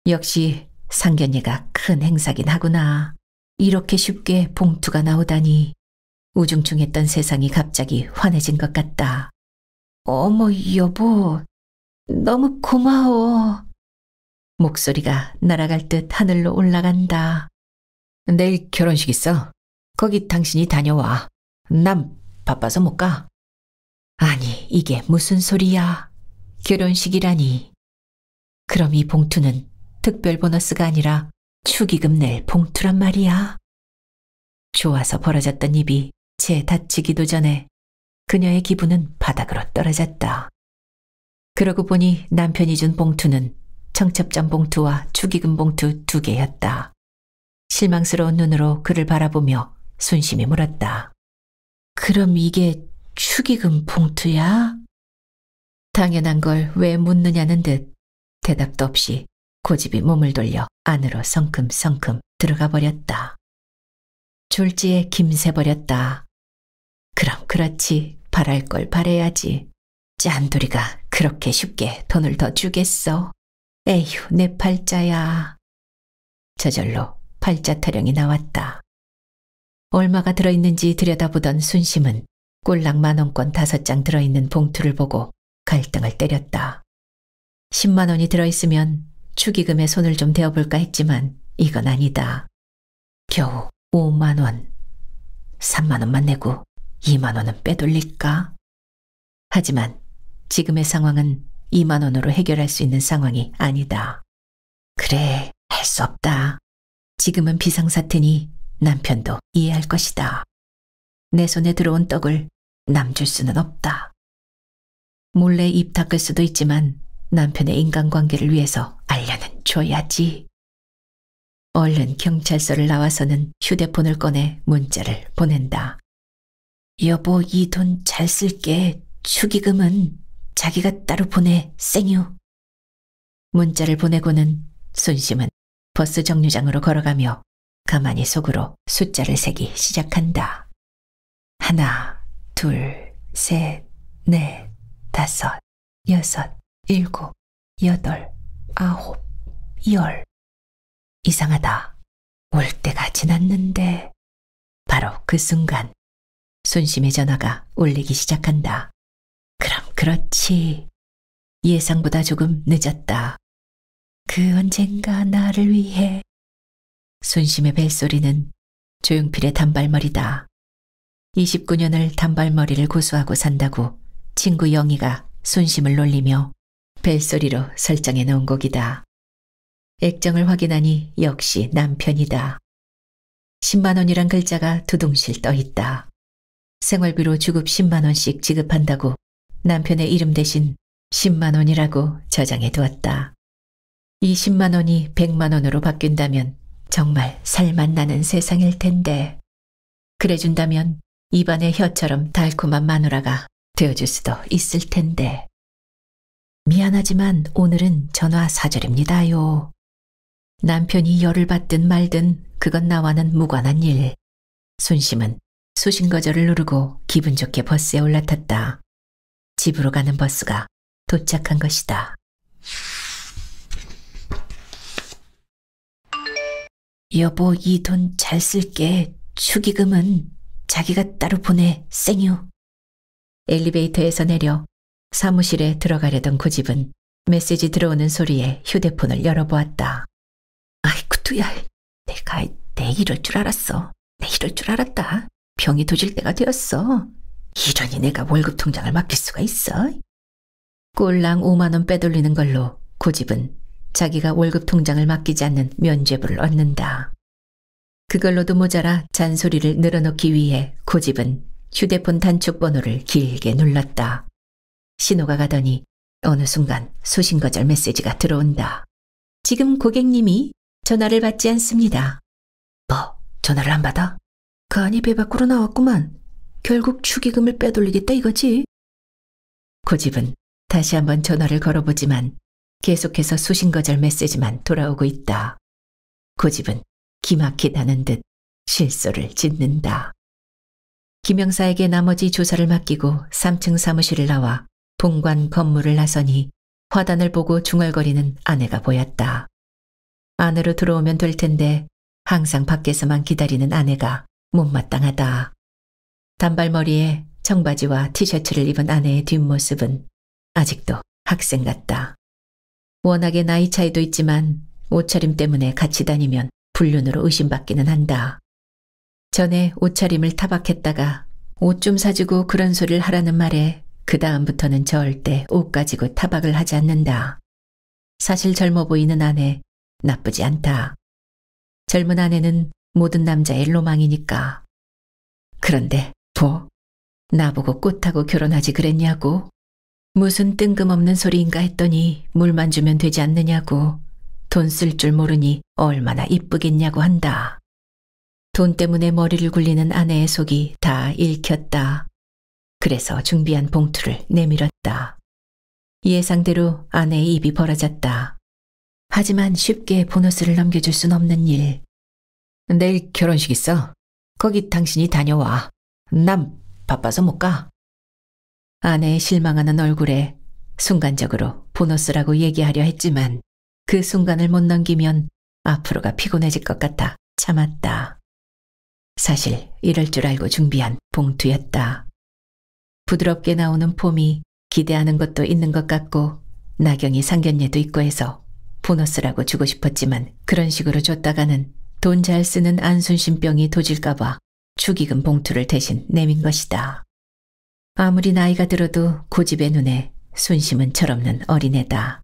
Speaker 1: 역시 상견례가 큰 행사긴 하구나. 이렇게 쉽게 봉투가 나오다니. 우중충했던 세상이 갑자기 환해진 것 같다. 어머 여보, 너무 고마워. 목소리가 날아갈 듯 하늘로 올라간다. 내일 결혼식 있어. 거기 당신이 다녀와. 난 바빠서 못 가. 아니, 이게 무슨 소리야. 결혼식이라니. 그럼 이 봉투는 특별 보너스가 아니라 축의금 낼 봉투란 말이야. 좋아서 벌어졌던 입이 채 닫히기도 전에 그녀의 기분은 바닥으로 떨어졌다. 그러고 보니 남편이 준 봉투는 청첩장 봉투와 축의금 봉투 2개였다. 실망스러운 눈으로 그를 바라보며 순심히 물었다. 그럼 이게 축의금 봉투야? 당연한 걸 왜 묻느냐는 듯 대답도 없이 고집이 몸을 돌려 안으로 성큼성큼 들어가 버렸다. 졸지에 김새버렸다. 그럼 그렇지, 바랄 걸 바래야지. 짠돌이가 그렇게 쉽게 돈을 더 주겠어. 에휴, 내 팔자야. 저절로 팔자 타령이 나왔다. 얼마가 들어있는지 들여다보던 순심은 꼴랑 10,000원권 5장 들어있는 봉투를 보고 갈등을 때렸다. 10만 원이 들어있으면 축의금에 손을 좀 대어볼까 했지만 이건 아니다. 겨우 5만 원, 3만 원만 내고 2만 원은 빼돌릴까? 하지만 지금의 상황은 2만 원으로 해결할 수 있는 상황이 아니다. 그래, 할 수 없다. 지금은 비상사태니 남편도 이해할 것이다. 내 손에 들어온 떡을 남 줄 수는 없다. 몰래 입 닦을 수도 있지만 남편의 인간관계를 위해서 알려는 줘야지. 얼른 경찰서를 나와서는 휴대폰을 꺼내 문자를 보낸다. 여보, 이 돈 잘 쓸게. 축의금은 자기가 따로 보내, 생유. 문자를 보내고는 순심은 버스 정류장으로 걸어가며 가만히 속으로 숫자를 세기 시작한다. 1, 2, 3, 4, 5, 6, 7, 8, 9, 10. 이상하다. 올 때가 지났는데. 바로 그 순간 순심의 전화가 울리기 시작한다. 그럼 그렇지. 예상보다 조금 늦었다. 그 언젠가 나를 위해. 순심의 벨소리는 조용필의 단발머리다. 29년을 단발머리를 고수하고 산다고 친구 영희가 순심을 놀리며 벨소리로 설정해 놓은 곡이다. 액정을 확인하니 역시 남편이다. 10만 원이란 글자가 두둥실 떠 있다. 생활비로 주급 10만 원씩 지급한다고 남편의 이름 대신 10만 원이라고 저장해 두었다. 이 10만 원이 100만 원으로 바뀐다면 정말 살맛 나는 세상일 텐데. 그래준다면 입안의 혀처럼 달콤한 마누라가 되어줄 수도 있을 텐데. 미안하지만 오늘은 전화 사절입니다요. 남편이 열을 받든 말든 그건 나와는 무관한 일. 순심은 수신거절을 누르고 기분 좋게 버스에 올라탔다. 집으로 가는 버스가 도착한 것이다. 여보, 이 돈 잘 쓸게. 축의금은 자기가 따로 보내, 생유. 엘리베이터에서 내려 사무실에 들어가려던 고집은 메시지 들어오는 소리에 휴대폰을 열어보았다. 아이쿠 두야, 내 이럴 줄 알았어. 내 이럴 줄 알았다. 병이 도질 때가 되었어. 이러니 내가 월급 통장을 맡길 수가 있어. 꼴랑 5만 원 빼돌리는 걸로 고집은 자기가 월급 통장을 맡기지 않는 면죄부를 얻는다. 그걸로도 모자라 잔소리를 늘어놓기 위해 고집은 휴대폰 단축 번호를 길게 눌렀다. 신호가 가더니 어느 순간 소신거절 메시지가 들어온다. 지금 고객님이 전화를 받지 않습니다. 뭐, 전화를 안 받아? 간이 배 밖으로 나왔구만. 결국 축의금을 빼돌리겠다 이거지? 고집은 다시 한번 전화를 걸어보지만 계속해서 소신거절 메시지만 돌아오고 있다. 고집은 기막히다는 듯 실소를 짓는다. 김영사에게 나머지 조사를 맡기고 3층 사무실을 나와 본관 건물을 나서니 화단을 보고 중얼거리는 아내가 보였다. 안으로 들어오면 될 텐데 항상 밖에서만 기다리는 아내가 못마땅하다. 단발머리에 청바지와 티셔츠를 입은 아내의 뒷모습은 아직도 학생 같다. 워낙에 나이 차이도 있지만 옷차림 때문에 같이 다니면 불륜으로 의심받기는 한다. 전에 옷차림을 타박했다가 옷 좀 사주고 그런 소리를 하라는 말에 그 다음부터는 절대 옷 가지고 타박을 하지 않는다. 사실 젊어 보이는 아내 나쁘지 않다. 젊은 아내는 모든 남자의 로망이니까. 그런데 나보고 꽃하고 결혼하지 그랬냐고. 무슨 뜬금없는 소리인가 했더니 물만 주면 되지 않느냐고. 돈 쓸 줄 모르니 얼마나 이쁘겠냐고 한다. 돈 때문에 머리를 굴리는 아내의 속이 다 읽혔다. 그래서 준비한 봉투를 내밀었다. 예상대로 아내의 입이 벌어졌다. 하지만 쉽게 보너스를 넘겨줄 순 없는 일. 내일 결혼식 있어. 거기 당신이 다녀와. 난 바빠서 못 가. 아내의 실망하는 얼굴에 순간적으로 보너스라고 얘기하려 했지만 그 순간을 못 넘기면 앞으로가 피곤해질 것 같아 참았다. 사실 이럴 줄 알고 준비한 봉투였다. 부드럽게 나오는 폼이 기대하는 것도 있는 것 같고 나경이 상견례도 있고 해서 보너스라고 주고 싶었지만 그런 식으로 줬다가는 돈 잘 쓰는 안순신병이 도질까봐 축의금 봉투를 대신 내민 것이다. 아무리 나이가 들어도 고집의 눈에 순심은 철없는 어린애다.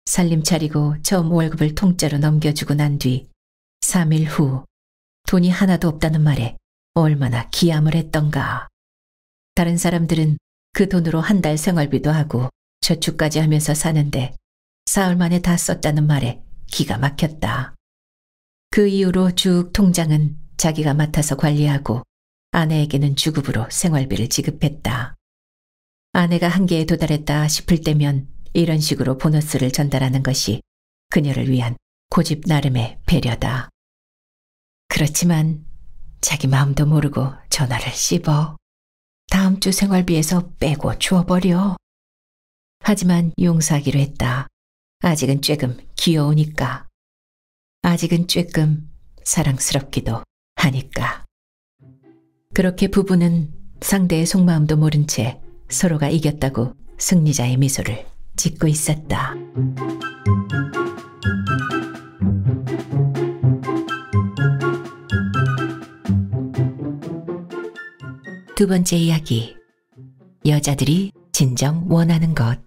Speaker 1: 살림 차리고 처음 월급을 통째로 넘겨주고 난 뒤 3일 후 돈이 하나도 없다는 말에 얼마나 기함을 했던가. 다른 사람들은 그 돈으로 한 달 생활비도 하고 저축까지 하면서 사는데 사흘 만에 다 썼다는 말에 기가 막혔다. 그 이후로 쭉 통장은 자기가 맡아서 관리하고 아내에게는 주급으로 생활비를 지급했다. 아내가 한계에 도달했다 싶을 때면 이런 식으로 보너스를 전달하는 것이 그녀를 위한 고집 나름의 배려다. 그렇지만 자기 마음도 모르고 전화를 씹어. 다음 주 생활비에서 빼고 주워버려. 하지만 용서하기로 했다. 아직은 쬐금 귀여우니까. 아직은 쬐끔 사랑스럽기도 하니까. 그렇게 부부는 상대의 속마음도 모른 채 서로가 이겼다고 승리자의 미소를 짓고 있었다. 두 번째 이야기. 여자들이 진정 원하는 것.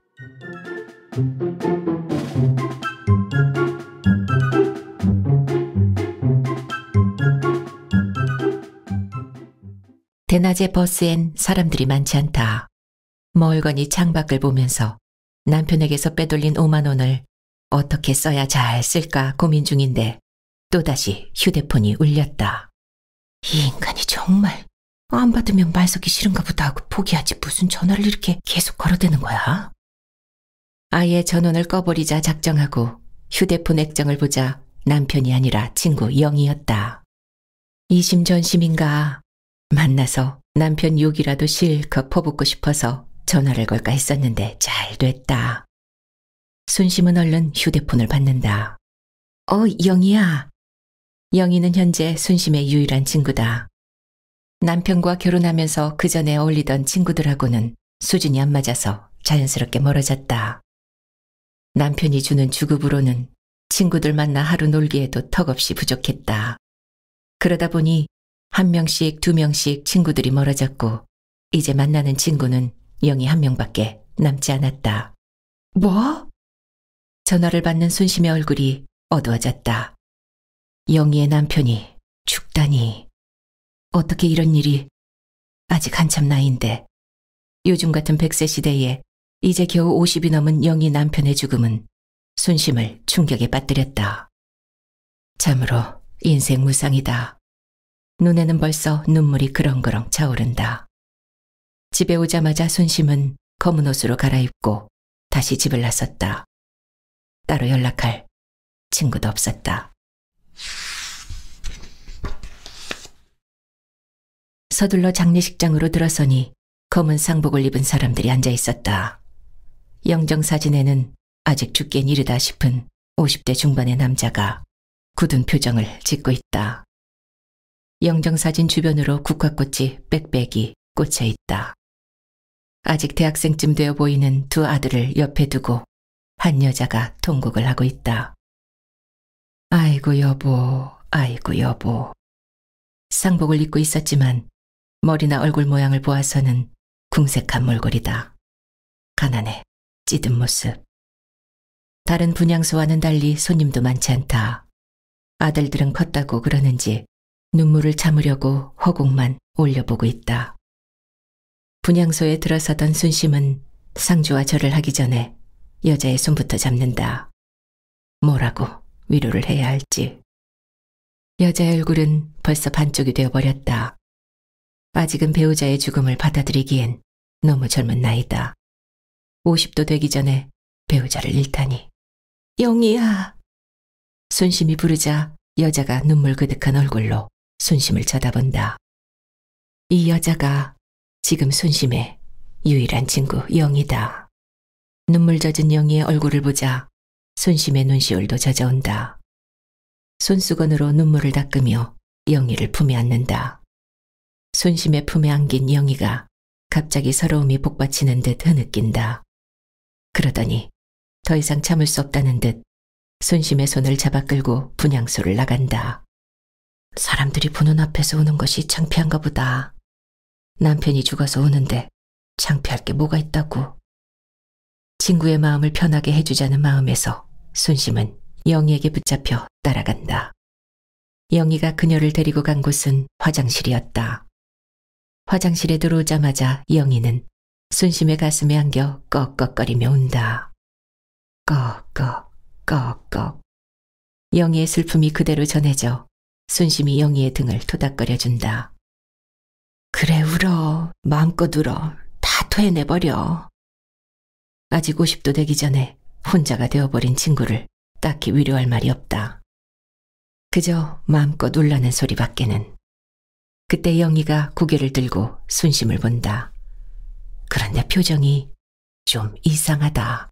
Speaker 1: 대낮에 버스엔 사람들이 많지 않다. 멀거니 창밖을 보면서 남편에게서 빼돌린 5만 원을 어떻게 써야 잘 쓸까 고민 중인데 또다시 휴대폰이 울렸다. 이 인간이 정말 안 받으면 말 섞기 싫은가 보다 하고 포기하지 무슨 전화를 이렇게 계속 걸어대는 거야? 아예 전원을 꺼버리자 작정하고 휴대폰 액정을 보자 남편이 아니라 친구 영이었다. 이심전심인가 만나서 남편 욕이라도 실컷 퍼붓고 싶어서 전화를 걸까 했었는데 잘 됐다. 순심은 얼른 휴대폰을 받는다. 영희야. 영희는 현재 순심의 유일한 친구다. 남편과 결혼하면서 그 전에 어울리던 친구들하고는 수준이 안 맞아서 자연스럽게 멀어졌다. 남편이 주는 주급으로는 친구들 만나 하루 놀기에도 턱없이 부족했다. 그러다 보니 한 명씩 두 명씩 친구들이 멀어졌고 이제 만나는 친구는 영희 한 명밖에 남지 않았다. 뭐? 전화를 받는 순심의 얼굴이 어두워졌다. 영희의 남편이 죽다니. 어떻게 이런 일이. 아직 한참 나이인데. 요즘 같은 100세 시대에 이제 겨우 50이 넘은 영희 남편의 죽음은 순심을 충격에 빠뜨렸다. 참으로 인생 무상이다. 눈에는 벌써 눈물이 그렁그렁 차오른다. 집에 오자마자 순심은 검은 옷으로 갈아입고 다시 집을 나섰다. 따로 연락할 친구도 없었다. 서둘러 장례식장으로 들어서니 검은 상복을 입은 사람들이 앉아 있었다. 영정사진에는 아직 죽기엔 이르다 싶은 50대 중반의 남자가 굳은 표정을 짓고 있다. 영정사진 주변으로 국화꽃이 빽빽이 꽂혀 있다. 아직 대학생쯤 되어 보이는 두 아들을 옆에 두고 한 여자가 통곡을 하고 있다. 아이고 여보, 아이고 여보. 상복을 입고 있었지만 머리나 얼굴 모양을 보아서는 궁색한 몰골이다. 가난해, 찌든 모습. 다른 분향소와는 달리 손님도 많지 않다. 아들들은 컸다고 그러는지 눈물을 참으려고 허공만 올려보고 있다. 분향소에 들어서던 순심은 상주와 절을 하기 전에 여자의 손부터 잡는다. 뭐라고 위로를 해야 할지. 여자의 얼굴은 벌써 반쪽이 되어버렸다. 아직은 배우자의 죽음을 받아들이기엔 너무 젊은 나이다. 50도 되기 전에 배우자를 잃다니. 영희야. 순심이 부르자 여자가 눈물 그득한 얼굴로 순심을 쳐다본다. 이 여자가 지금 순심의 유일한 친구 영희다. 눈물 젖은 영희의 얼굴을 보자 순심의 눈시울도 젖어온다. 손수건으로 눈물을 닦으며 영희를 품에 안는다. 순심의 품에 안긴 영희가 갑자기 서러움이 복받치는 듯 흐느낀다. 그러더니 더 이상 참을 수 없다는 듯 순심의 손을 잡아 끌고 분향소를 나간다. 사람들이 보는 앞에서 우는 것이 창피한가 보다. 남편이 죽어서 우는데 창피할 게 뭐가 있다고. 친구의 마음을 편하게 해주자는 마음에서 순심은 영희에게 붙잡혀 따라간다. 영희가 그녀를 데리고 간 곳은 화장실이었다. 화장실에 들어오자마자 영희는 순심의 가슴에 안겨 꺽꺽거리며 운다. 꺽꺽, 꺽꺽. 영희의 슬픔이 그대로 전해져 순심이 영희의 등을 토닥거려준다. 그래 울어. 마음껏 울어. 다 토해내버려. 아직 50도 되기 전에 혼자가 되어버린 친구를 딱히 위로할 말이 없다. 그저 마음껏 울라는 소리밖에는. 그때 영희가 고개를 들고 순심을 본다. 그런데 표정이 좀 이상하다.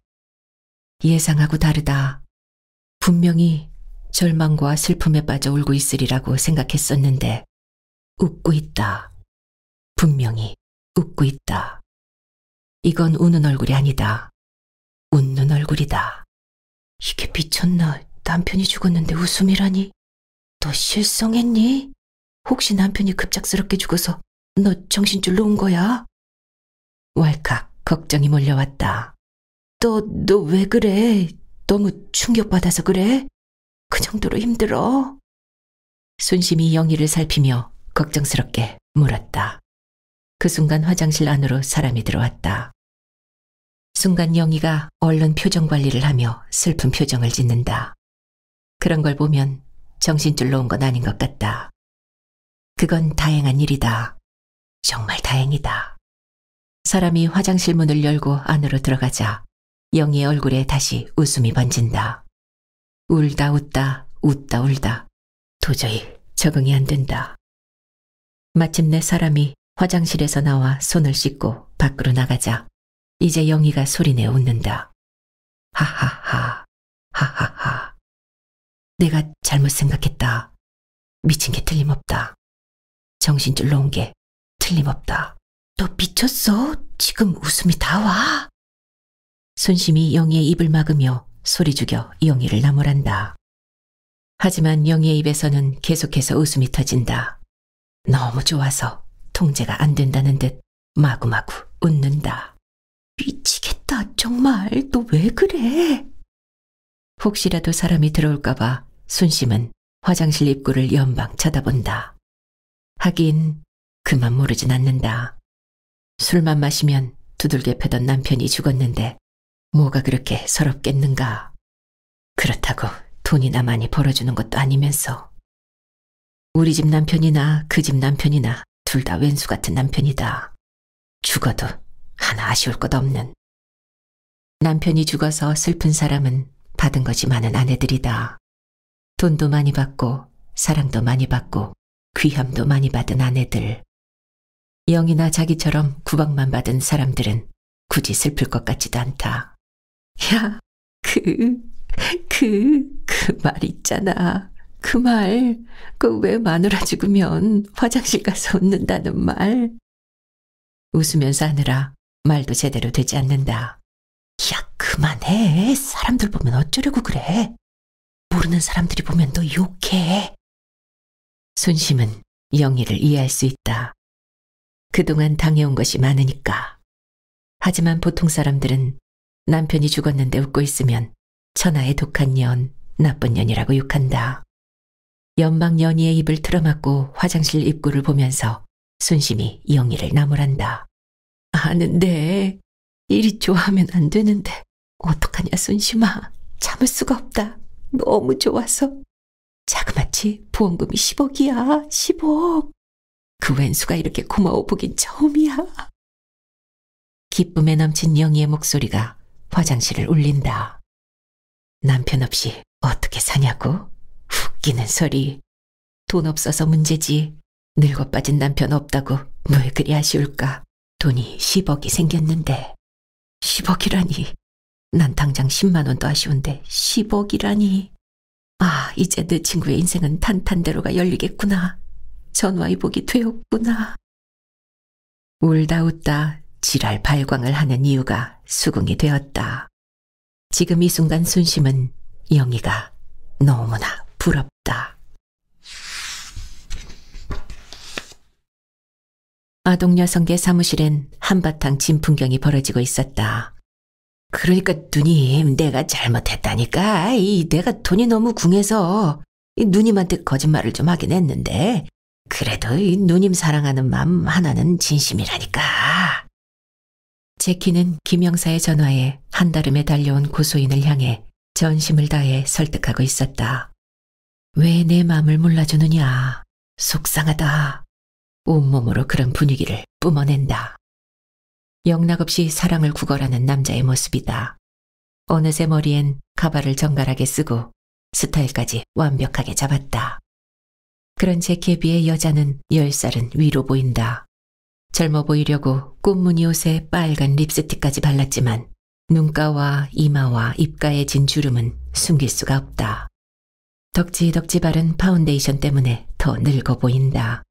Speaker 1: 예상하고 다르다. 분명히 절망과 슬픔에 빠져 울고 있으리라고 생각했었는데 웃고 있다. 분명히 웃고 있다. 이건 우는 얼굴이 아니다. 웃는 얼굴이다. 이게 미쳤나? 남편이 죽었는데 웃음이라니? 너 실성했니? 혹시 남편이 급작스럽게 죽어서 너 정신줄로 온 거야? 왈칵 걱정이 몰려왔다. 너 왜 그래? 너무 충격받아서 그래? 그 정도로 힘들어? 순심이 영희를 살피며 걱정스럽게 물었다. 그 순간 화장실 안으로 사람이 들어왔다. 순간 영희가 얼른 표정 관리를 하며 슬픈 표정을 짓는다. 그런 걸 보면 정신줄로 온 건 아닌 것 같다. 그건 다행한 일이다. 정말 다행이다. 사람이 화장실 문을 열고 안으로 들어가자 영희의 얼굴에 다시 웃음이 번진다. 울다 웃다 웃다 울다 도저히 적응이 안 된다. 마침내 사람이 화장실에서 나와 손을 씻고 밖으로 나가자 이제 영희가 소리내어 웃는다. 하하하 하하하. 내가 잘못 생각했다. 미친 게 틀림없다. 정신줄로 온 게 틀림없다. 너 미쳤어? 지금 웃음이 다 와? 순심이 영희의 입을 막으며 소리 죽여 영희를 나무란다. 하지만 영희의 입에서는 계속해서 웃음이 터진다. 너무 좋아서 통제가 안 된다는 듯 마구마구 웃는다. 미치겠다. 정말 너 왜 그래? 혹시라도 사람이 들어올까 봐 순심은 화장실 입구를 연방 쳐다본다. 하긴 그만 모르진 않는다. 술만 마시면 두들겨 패던 남편이 죽었는데 뭐가 그렇게 서럽겠는가. 그렇다고 돈이나 많이 벌어주는 것도 아니면서. 우리 집 남편이나 그 집 남편이나 둘 다 왼수 같은 남편이다. 죽어도 하나 아쉬울 것 없는. 남편이 죽어서 슬픈 사람은 받은 것이 많은 아내들이다. 돈도 많이 받고 사랑도 많이 받고 귀함도 많이 받은 아내들. 영이나 자기처럼 구박만 받은 사람들은 굳이 슬플 것 같지도 않다. 야, 그 말 있잖아. 그 말, 그 왜 마누라 죽으면 화장실 가서 웃는다는 말. 웃으면서 하느라 말도 제대로 되지 않는다. 야, 그만해. 사람들 보면 어쩌려고 그래. 모르는 사람들이 보면 너 욕해. 순심은 영희를 이해할 수 있다. 그동안 당해온 것이 많으니까. 하지만 보통 사람들은 남편이 죽었는데 웃고 있으면 천하의 독한 년, 나쁜 년이라고 욕한다. 연방 연희의 입을 틀어막고 화장실 입구를 보면서 순심이 영희를 나무란다. 아는데 일이 좋아하면 안 되는데 어떡하냐 순심아. 참을 수가 없다. 너무 좋아서. 자그마치 보험금이 10억이야. 10억. 그 왼수가 이렇게 고마워 보긴 처음이야. 기쁨에 넘친 영희의 목소리가 화장실을 울린다. 남편 없이 어떻게 사냐고? 웃기는 소리. 돈 없어서 문제지. 늙어 빠진 남편 없다고 왜 그리 아쉬울까? 돈이 10억이 생겼는데. 10억이라니. 난 당장 10만 원도 아쉬운데 10억이라니. 아, 이제 내 친구의 인생은 탄탄대로가 열리겠구나. 전화위복이 되었구나. 울다 웃다 지랄 발광을 하는 이유가 수긍이 되었다. 지금 이 순간 순심은 영희가 너무나 부럽다. 아동 여성계 사무실엔 한바탕 진풍경이 벌어지고 있었다. 그러니까 누님, 내가 잘못했다니까. 내가 돈이 너무 궁해서 누님한테 거짓말을 좀 하긴 했는데 그래도 누님 사랑하는 마음 하나는 진심이라니까. 제키는 김영사의 전화에 한달음에 달려온 고소인을 향해 전심을 다해 설득하고 있었다. 왜 내 마음을 몰라주느냐. 속상하다. 온몸으로 그런 분위기를 뿜어낸다. 영락없이 사랑을 구걸하는 남자의 모습이다. 어느새 머리엔 가발을 정갈하게 쓰고 스타일까지 완벽하게 잡았다. 그런 제키에 비해 여자는 10살은 위로 보인다. 젊어 보이려고 꽃무늬 옷에 빨간 립스틱까지 발랐지만 눈가와 이마와 입가에 진 주름은 숨길 수가 없다. 덕지덕지 바른 파운데이션 때문에 더 늙어 보인다.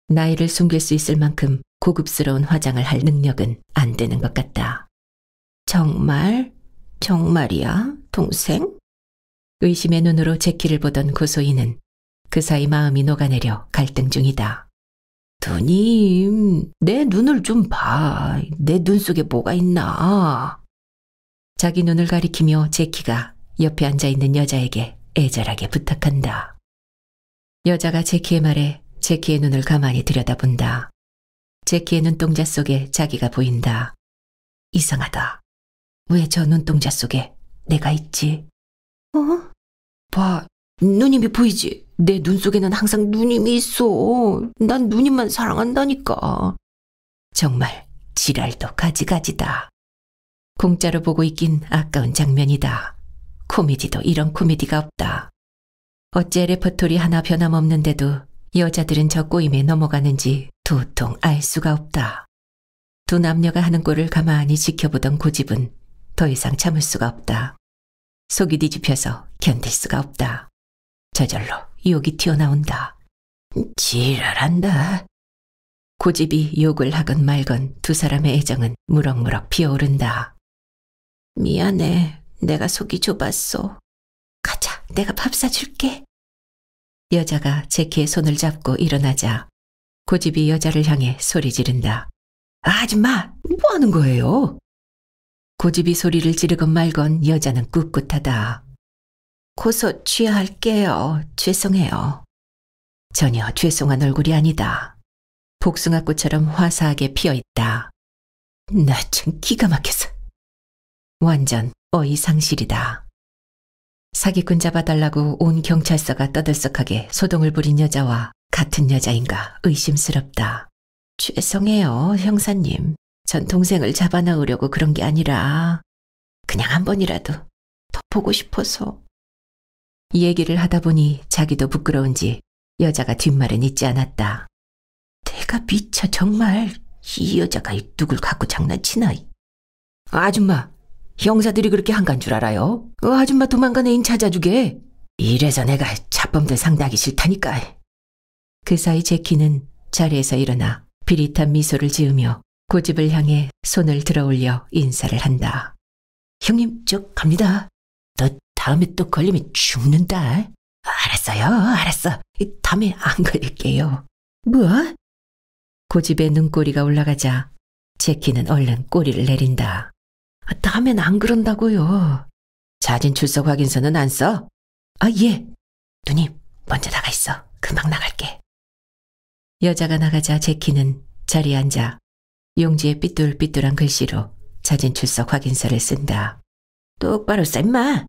Speaker 1: 나이를 숨길 수 있을 만큼 고급스러운 화장을 할 능력은 안 되는 것 같다. 정말? 정말이야, 동생? 의심의 눈으로 제키를 보던 고소인은 그 사이 마음이 녹아내려 갈등 중이다. 누님, 내 눈을 좀 봐. 내 눈 속에 뭐가 있나? 자기 눈을 가리키며 제키가 옆에 앉아있는 여자에게 애절하게 부탁한다. 여자가 제키의 말에 제키의 눈을 가만히 들여다본다. 제키의 눈동자 속에 자기가 보인다. 이상하다. 왜 저 눈동자 속에 내가 있지? 봐, 누님이 보이지? 내 눈 속에는 항상 누님이 있어. 난 누님만 사랑한다니까. 정말 지랄도 가지가지다. 공짜로 보고 있긴 아까운 장면이다. 코미디도 이런 코미디가 없다. 어째 레퍼토리 하나 변함없는데도 여자들은 저 꼬임에 넘어가는지 도통 알 수가 없다. 두 남녀가 하는 꼴을 가만히 지켜보던 고집은 더 이상 참을 수가 없다. 속이 뒤집혀서 견딜 수가 없다. 저절로 욕이 튀어나온다. 지랄한다. 고집이 욕을 하건 말건 두 사람의 애정은 무럭무럭 피어오른다. 미안해. 내가 속이 좁았어. 가자. 내가 밥 사줄게. 여자가 제키의 손을 잡고 일어나자 고집이 여자를 향해 소리 지른다. 아줌마, 뭐 하는 거예요? 고집이 소리를 지르건 말건 여자는 꿋꿋하다. 고소 취하할게요. 죄송해요. 전혀 죄송한 얼굴이 아니다. 복숭아꽃처럼 화사하게 피어있다. 나 참 기가 막혀서. 완전 어이상실이다. 사기꾼 잡아달라고 온 경찰서가 떠들썩하게 소동을 부린 여자와 같은 여자인가 의심스럽다. 죄송해요, 형사님. 전 동생을 잡아넣으려고 그런 게 아니라 그냥 한 번이라도 더 보고 싶어서. 이 얘기를 하다 보니 자기도 부끄러운지 여자가 뒷말은 잊지 않았다. 내가 미쳐 정말. 이 여자가 누굴 갖고 장난치나. 아줌마, 형사들이 그렇게 한간 줄 알아요? 아줌마 도망간 애인 찾아주게. 이래서 내가 잡범들 상대하기 싫다니까. 그 사이 제키는 자리에서 일어나 비릿한 미소를 지으며 고집을 향해 손을 들어올려 인사를 한다. 형님, 저 갑니다. 너 다음에 또 걸리면 죽는다. 알았어요, 알았어. 다음에 안 걸릴게요. 뭐? 고집에 눈꼬리가 올라가자 제키는 얼른 꼬리를 내린다. 다음엔 안 그런다고요. 자진 출석 확인서는 안 써? 아, 예. 누님, 먼저 나가 있어. 금방 나갈게. 여자가 나가자 제키는 자리에 앉아 용지에 삐뚤삐뚤한 글씨로 자진 출석 확인서를 쓴다. 똑바로 써, 임마.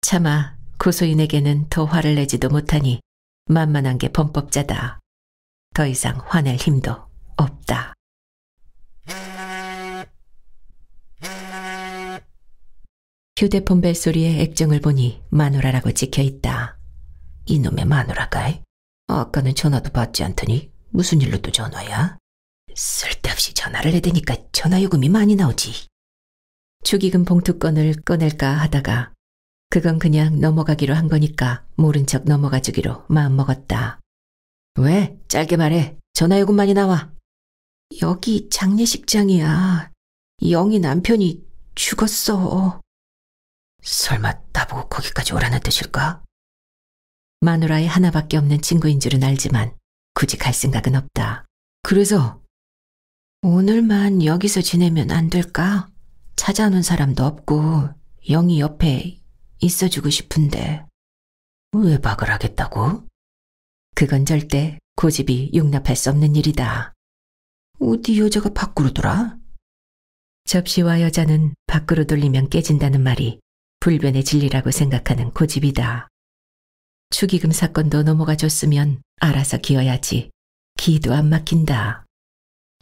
Speaker 1: 차마 고소인에게는 더 화를 내지도 못하니 만만한 게 범법자다. 더 이상 화낼 힘도 없다. 휴대폰 벨소리에 액정을 보니 마누라라고 찍혀있다. 이놈의 마누라가? 아까는 전화도 받지 않더니 무슨 일로 또 전화야? 쓸데없이 전화를 해대니까 전화요금이 많이 나오지. 축의금 봉투건을 꺼낼까 하다가 그건 그냥 넘어가기로 한 거니까 모른 척 넘어가 주기로 마음먹었다. 왜? 짧게 말해. 전화요금 많이 나와. 여기 장례식장이야. 영희 남편이 죽었어. 설마 나보고 거기까지 오라는 뜻일까? 마누라의 하나밖에 없는 친구인 줄은 알지만 굳이 갈 생각은 없다. 그래서 오늘만 여기서 지내면 안 될까? 찾아오는 사람도 없고 영희 옆에 있어주고 싶은데. 외박을 하겠다고? 그건 절대 고집이 용납할 수 없는 일이다. 어디 여자가 밖으로 돌아? 접시와 여자는 밖으로 돌리면 깨진다는 말이 불변의 진리라고 생각하는 고집이다. 축의금 사건도 넘어가 줬으면 알아서 기어야지. 기도 안 막힌다.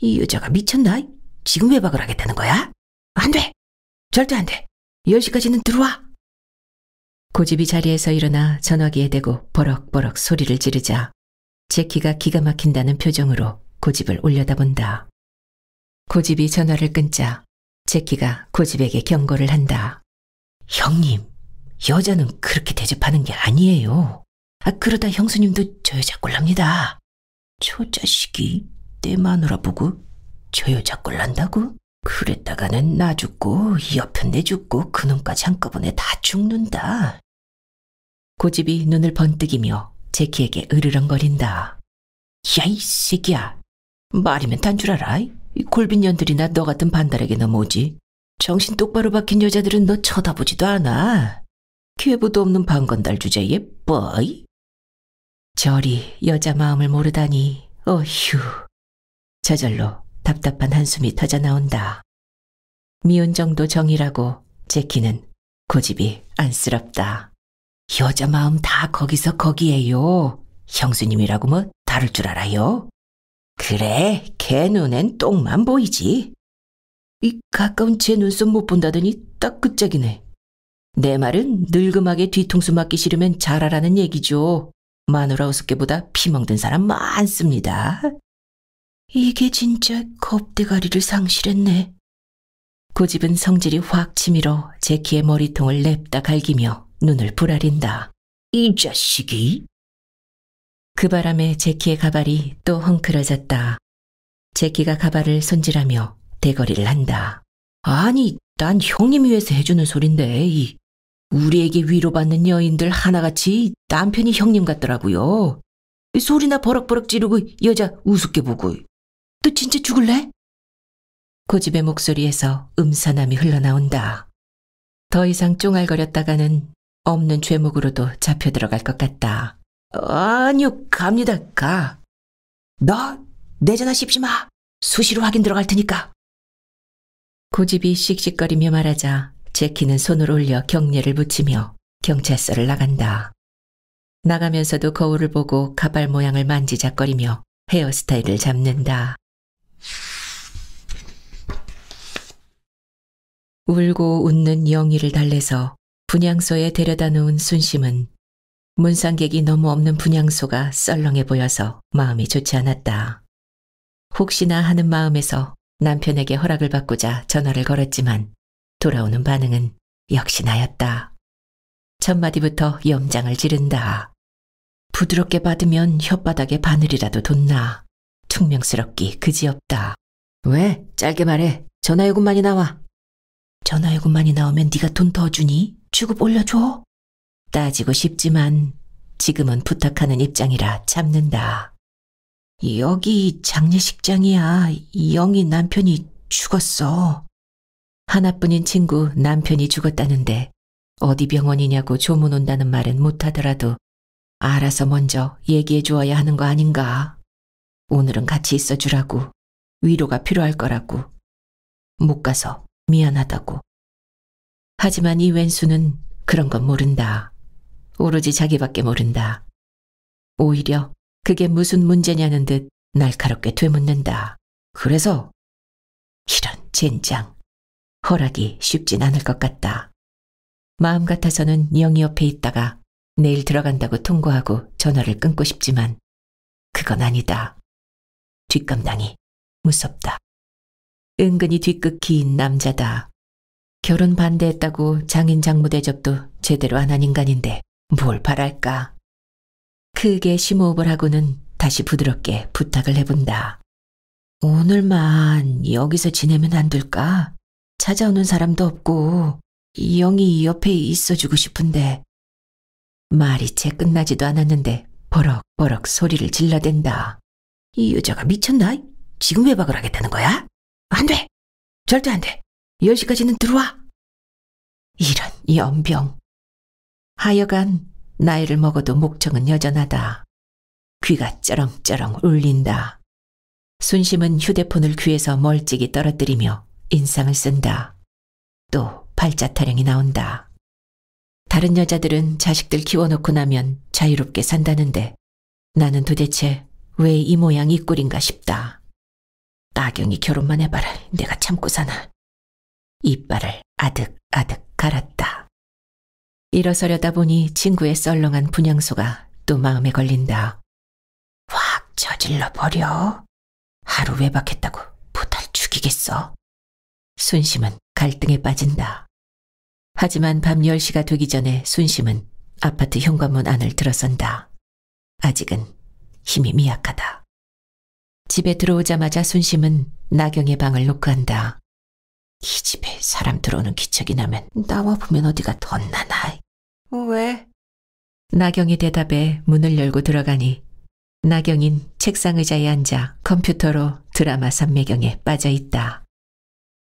Speaker 1: 이 여자가 미쳤나? 지금 외박을 하겠다는 거야? 안 돼! 절대 안 돼! 10시까지는 들어와! 고집이 자리에서 일어나 전화기에 대고 버럭버럭 소리를 지르자 제키가 기가 막힌다는 표정으로 고집을 올려다본다. 고집이 전화를 끊자 제키가 고집에게 경고를 한다. 형님, 여자는 그렇게 대접하는 게 아니에요. 그러다 형수님도 저 여자 꼴납니다. 저 자식이 내 마누라 보고 저 여자 꼴난다고? 그랬다가는 나 죽고 옆편 내 죽고 그놈까지 한꺼번에 다 죽는다. 고집이 눈을 번뜩이며 제키에게 으르렁거린다. 야, 이 새끼야. 말이면 단 줄 알아? 이 골빈년들이나 너 같은 반달에게 넘어오지. 정신 똑바로 박힌 여자들은 너 쳐다보지도 않아. 계부도 없는 방건달 주제에 뻐이? 저리 여자 마음을 모르다니. 어휴. 저절로 답답한 한숨이 터져 나온다. 미운 정도 정이라고 제키는 고집이 안쓰럽다. 여자 마음 다 거기서 거기에요. 형수님이라고 뭐 다를 줄 알아요? 그래, 걔 눈엔 똥만 보이지. 이 가까운 제 눈썹 못 본다더니 딱 그 짝이네. 내 말은 늙음하게 뒤통수 맞기 싫으면 잘하라는 얘기죠. 마누라 우습게보다 피멍든 사람 많습니다. 이게 진짜 겁대가리를 상실했네. 고집은 성질이 확 치밀어 제키의 머리통을 냅다 갈기며 눈을 부라린다. 이 자식이? 그 바람에 제키의 가발이 또 헝클어졌다. 제키가 가발을 손질하며 대거리를 한다. 아니, 난 형님이 위해서 해주는 소린데 우리에게 위로받는 여인들 하나같이 남편이 형님 같더라고요. 소리나 버럭버럭 지르고 여자 우습게 보고. 너 진짜 죽을래? 고집의 목소리에서 음산함이 흘러나온다. 더 이상 쫑알거렸다가는 없는 죄목으로도 잡혀 들어갈 것 같다. 아니요, 갑니다, 가. 너 내 전화 씹지 마. 수시로 확인 들어갈 테니까. 고집이 씩씩거리며 말하자 제키는 손을 올려 경례를 붙이며 경찰서를 나간다. 나가면서도 거울을 보고 가발 모양을 만지작거리며 헤어스타일을 잡는다. 울고 웃는 영희를 달래서 분향소에 데려다 놓은 순심은 문상객이 너무 없는 분향소가 썰렁해 보여서 마음이 좋지 않았다. 혹시나 하는 마음에서 남편에게 허락을 받고자 전화를 걸었지만 돌아오는 반응은 역시 나였다. 첫 마디부터 염장을 지른다. 부드럽게 받으면 혓바닥에 바늘이라도 돋나. 퉁명스럽기 그지없다. 왜? 짧게 말해. 전화요금만이 나와. 전화요금만이 나오면 네가 돈 더 주니? 주급 올려줘. 따지고 싶지만 지금은 부탁하는 입장이라 참는다. 여기 장례식장이야. 영희 남편이 죽었어. 하나뿐인 친구 남편이 죽었다는데 어디 병원이냐고 조문 온다는 말은 못하더라도 알아서 먼저 얘기해 주어야 하는 거 아닌가. 오늘은 같이 있어 주라고. 위로가 필요할 거라고. 못 가서 미안하다고. 하지만 이 왼수는 그런 건 모른다. 오로지 자기밖에 모른다. 오히려 그게 무슨 문제냐는 듯 날카롭게 되묻는다. 그래서 이런 젠장. 허락이 쉽진 않을 것 같다. 마음 같아서는 영희 옆에 있다가 내일 들어간다고 통보하고 전화를 끊고 싶지만 그건 아니다. 뒷감당이 무섭다. 은근히 뒤끝 긴 남자다. 결혼 반대했다고 장인 장모 대접도 제대로 안 한 인간인데 뭘 바랄까. 크게 심호흡을 하고는 다시 부드럽게 부탁을 해본다. 오늘만 여기서 지내면 안 될까? 찾아오는 사람도 없고 영희 옆에 있어주고 싶은데. 말이 채 끝나지도 않았는데 버럭버럭 소리를 질러댄다. 이 여자가 미쳤나? 지금 외박을 하겠다는 거야? 안 돼! 절대 안 돼! 10시까지는 들어와! 이런 연병. 하여간 나이를 먹어도 목청은 여전하다. 귀가 쩌렁쩌렁 울린다. 순심은 휴대폰을 귀에서 멀찍이 떨어뜨리며 인상을 쓴다. 또 팔자 타령이 나온다. 다른 여자들은 자식들 키워놓고 나면 자유롭게 산다는데 나는 도대체 왜 이 모양 이 꼴인가 싶다. 나경이 결혼만 해봐라. 내가 참고 사나. 이빨을 아득아득 갈았다. 일어서려다 보니 친구의 썰렁한 분향소가 또 마음에 걸린다. 확 저질러 버려. 하루 외박했다고 보달 죽이겠어. 순심은 갈등에 빠진다. 하지만 밤 10시가 되기 전에 순심은 아파트 현관문 안을 들어선다. 아직은 힘이 미약하다. 집에 들어오자마자 순심은 나경의 방을 노크한다. 이 집에 사람 들어오는 기척이 나면 나와보면 어디가 덧나나. 왜? 나경이 대답에 문을 열고 들어가니 나경인 책상 의자에 앉아 컴퓨터로 드라마 삼매경에 빠져있다.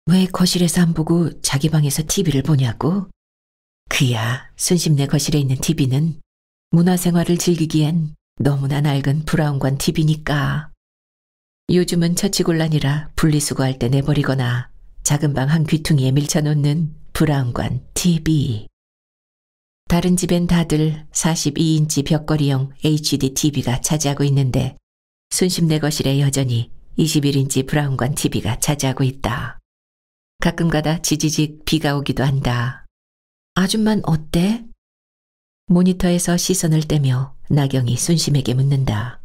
Speaker 1: 왜 거실에서 안 보고 자기 방에서 TV를 보냐고? 그야 순심네 거실에 있는 TV는 문화생활을 즐기기엔 너무나 낡은 브라운관 TV니까. 요즘은 처치곤란이라 분리수거할 때 내버리거나 작은 방 한 귀퉁이에 밀쳐놓는 브라운관 TV. 다른 집엔 다들 42인치 벽걸이형 HD TV가 차지하고 있는데 순심네 거실에 여전히 21인치 브라운관 TV가 차지하고 있다. 가끔가다 지지직 비가 오기도 한다. 아줌만 어때? 모니터에서 시선을 떼며 나경이 순심에게 묻는다.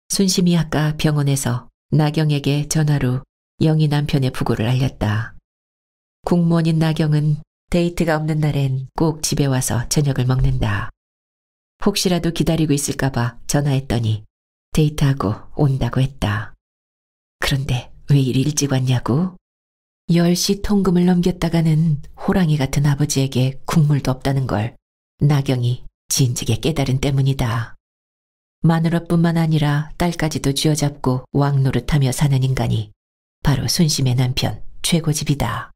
Speaker 1: 순심이 아까 병원에서 나경에게 전화로 영희 남편의 부고를 알렸다. 공무원인 나경은 데이트가 없는 날엔 꼭 집에 와서 저녁을 먹는다. 혹시라도 기다리고 있을까봐 전화했더니 데이트하고 온다고 했다. 그런데 왜 이리 일찍 왔냐고? 10시 통금을 넘겼다가는 호랑이 같은 아버지에게 국물도 없다는 걸 나경이 진즉에 깨달은 때문이다. 마누라뿐만 아니라 딸까지도 쥐어잡고 왕노릇하며 사는 인간이 바로 순심의 남편 최고집이다.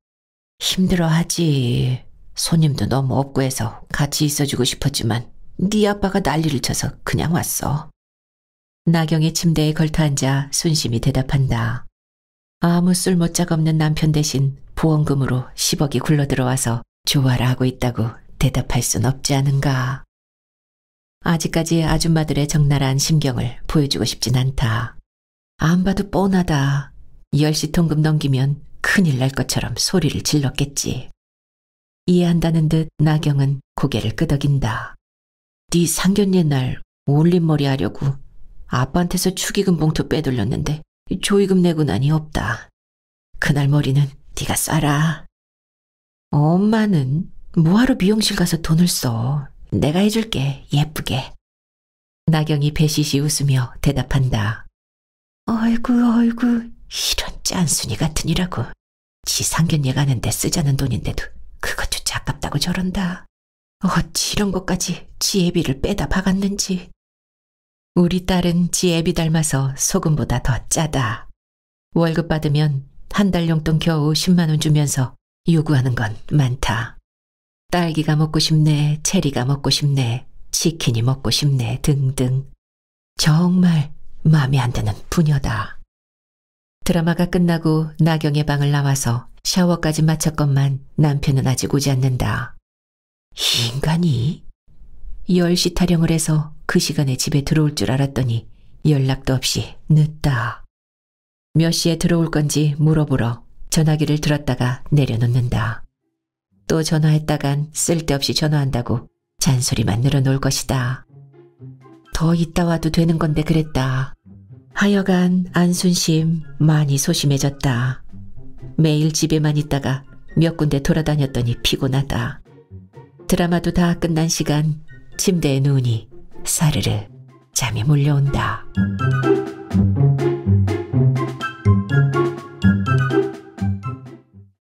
Speaker 1: 힘들어하지. 손님도 너무 없고 해서 같이 있어주고 싶었지만 네 아빠가 난리를 쳐서 그냥 왔어. 나경이 침대에 걸터앉아 순심이 대답한다. 아무 쓸모짝 없는 남편 대신 보험금으로 10억이 굴러들어와서 좋아라 하고 있다고 대답할 순 없지 않은가. 아직까지 아줌마들의 적나라한 심경을 보여주고 싶진 않다. 안 봐도 뻔하다. 10시 통금 넘기면 큰일 날 것처럼 소리를 질렀겠지. 이해한다는 듯 나경은 고개를 끄덕인다. 네 상견례 날 올림머리 하려고 아빠한테서 축의금 봉투 빼돌렸는데 조의금 내고 나니 없다. 그날 머리는 네가 싸라. 엄마는 뭐하러 미용실 가서 돈을 써. 내가 해줄게, 예쁘게. 나경이 배시시 웃으며 대답한다. 어이구 이런 짠순이 같으니라고. 지 상견례 가는데 쓰자는 돈인데도 그것조차 아깝다고 저런다. 어찌 이런 것까지 지 애비를 빼다 박았는지. 우리 딸은 지 애비 닮아서 소금보다 더 짜다. 월급 받으면 한 달 용돈 겨우 10만 원 주면서 요구하는 건 많다. 딸기가 먹고 싶네, 체리가 먹고 싶네, 치킨이 먹고 싶네 등등. 정말 마음에 안 드는 부녀다. 드라마가 끝나고 나경의 방을 나와서 샤워까지 마쳤건만 남편은 아직 오지 않는다. 이 인간이 10시 타령을 해서 그 시간에 집에 들어올 줄 알았더니 연락도 없이 늦다. 몇 시에 들어올 건지 물어보러 전화기를 들었다가 내려놓는다. 또 전화했다간 쓸데없이 전화한다고 잔소리만 늘어놓을 것이다. 더 있다 와도 되는 건데 그랬다. 하여간 안순심 많이 소심해졌다. 매일 집에만 있다가 몇 군데 돌아다녔더니 피곤하다. 드라마도 다 끝난 시간 침대에 누우니 사르르 잠이 몰려온다.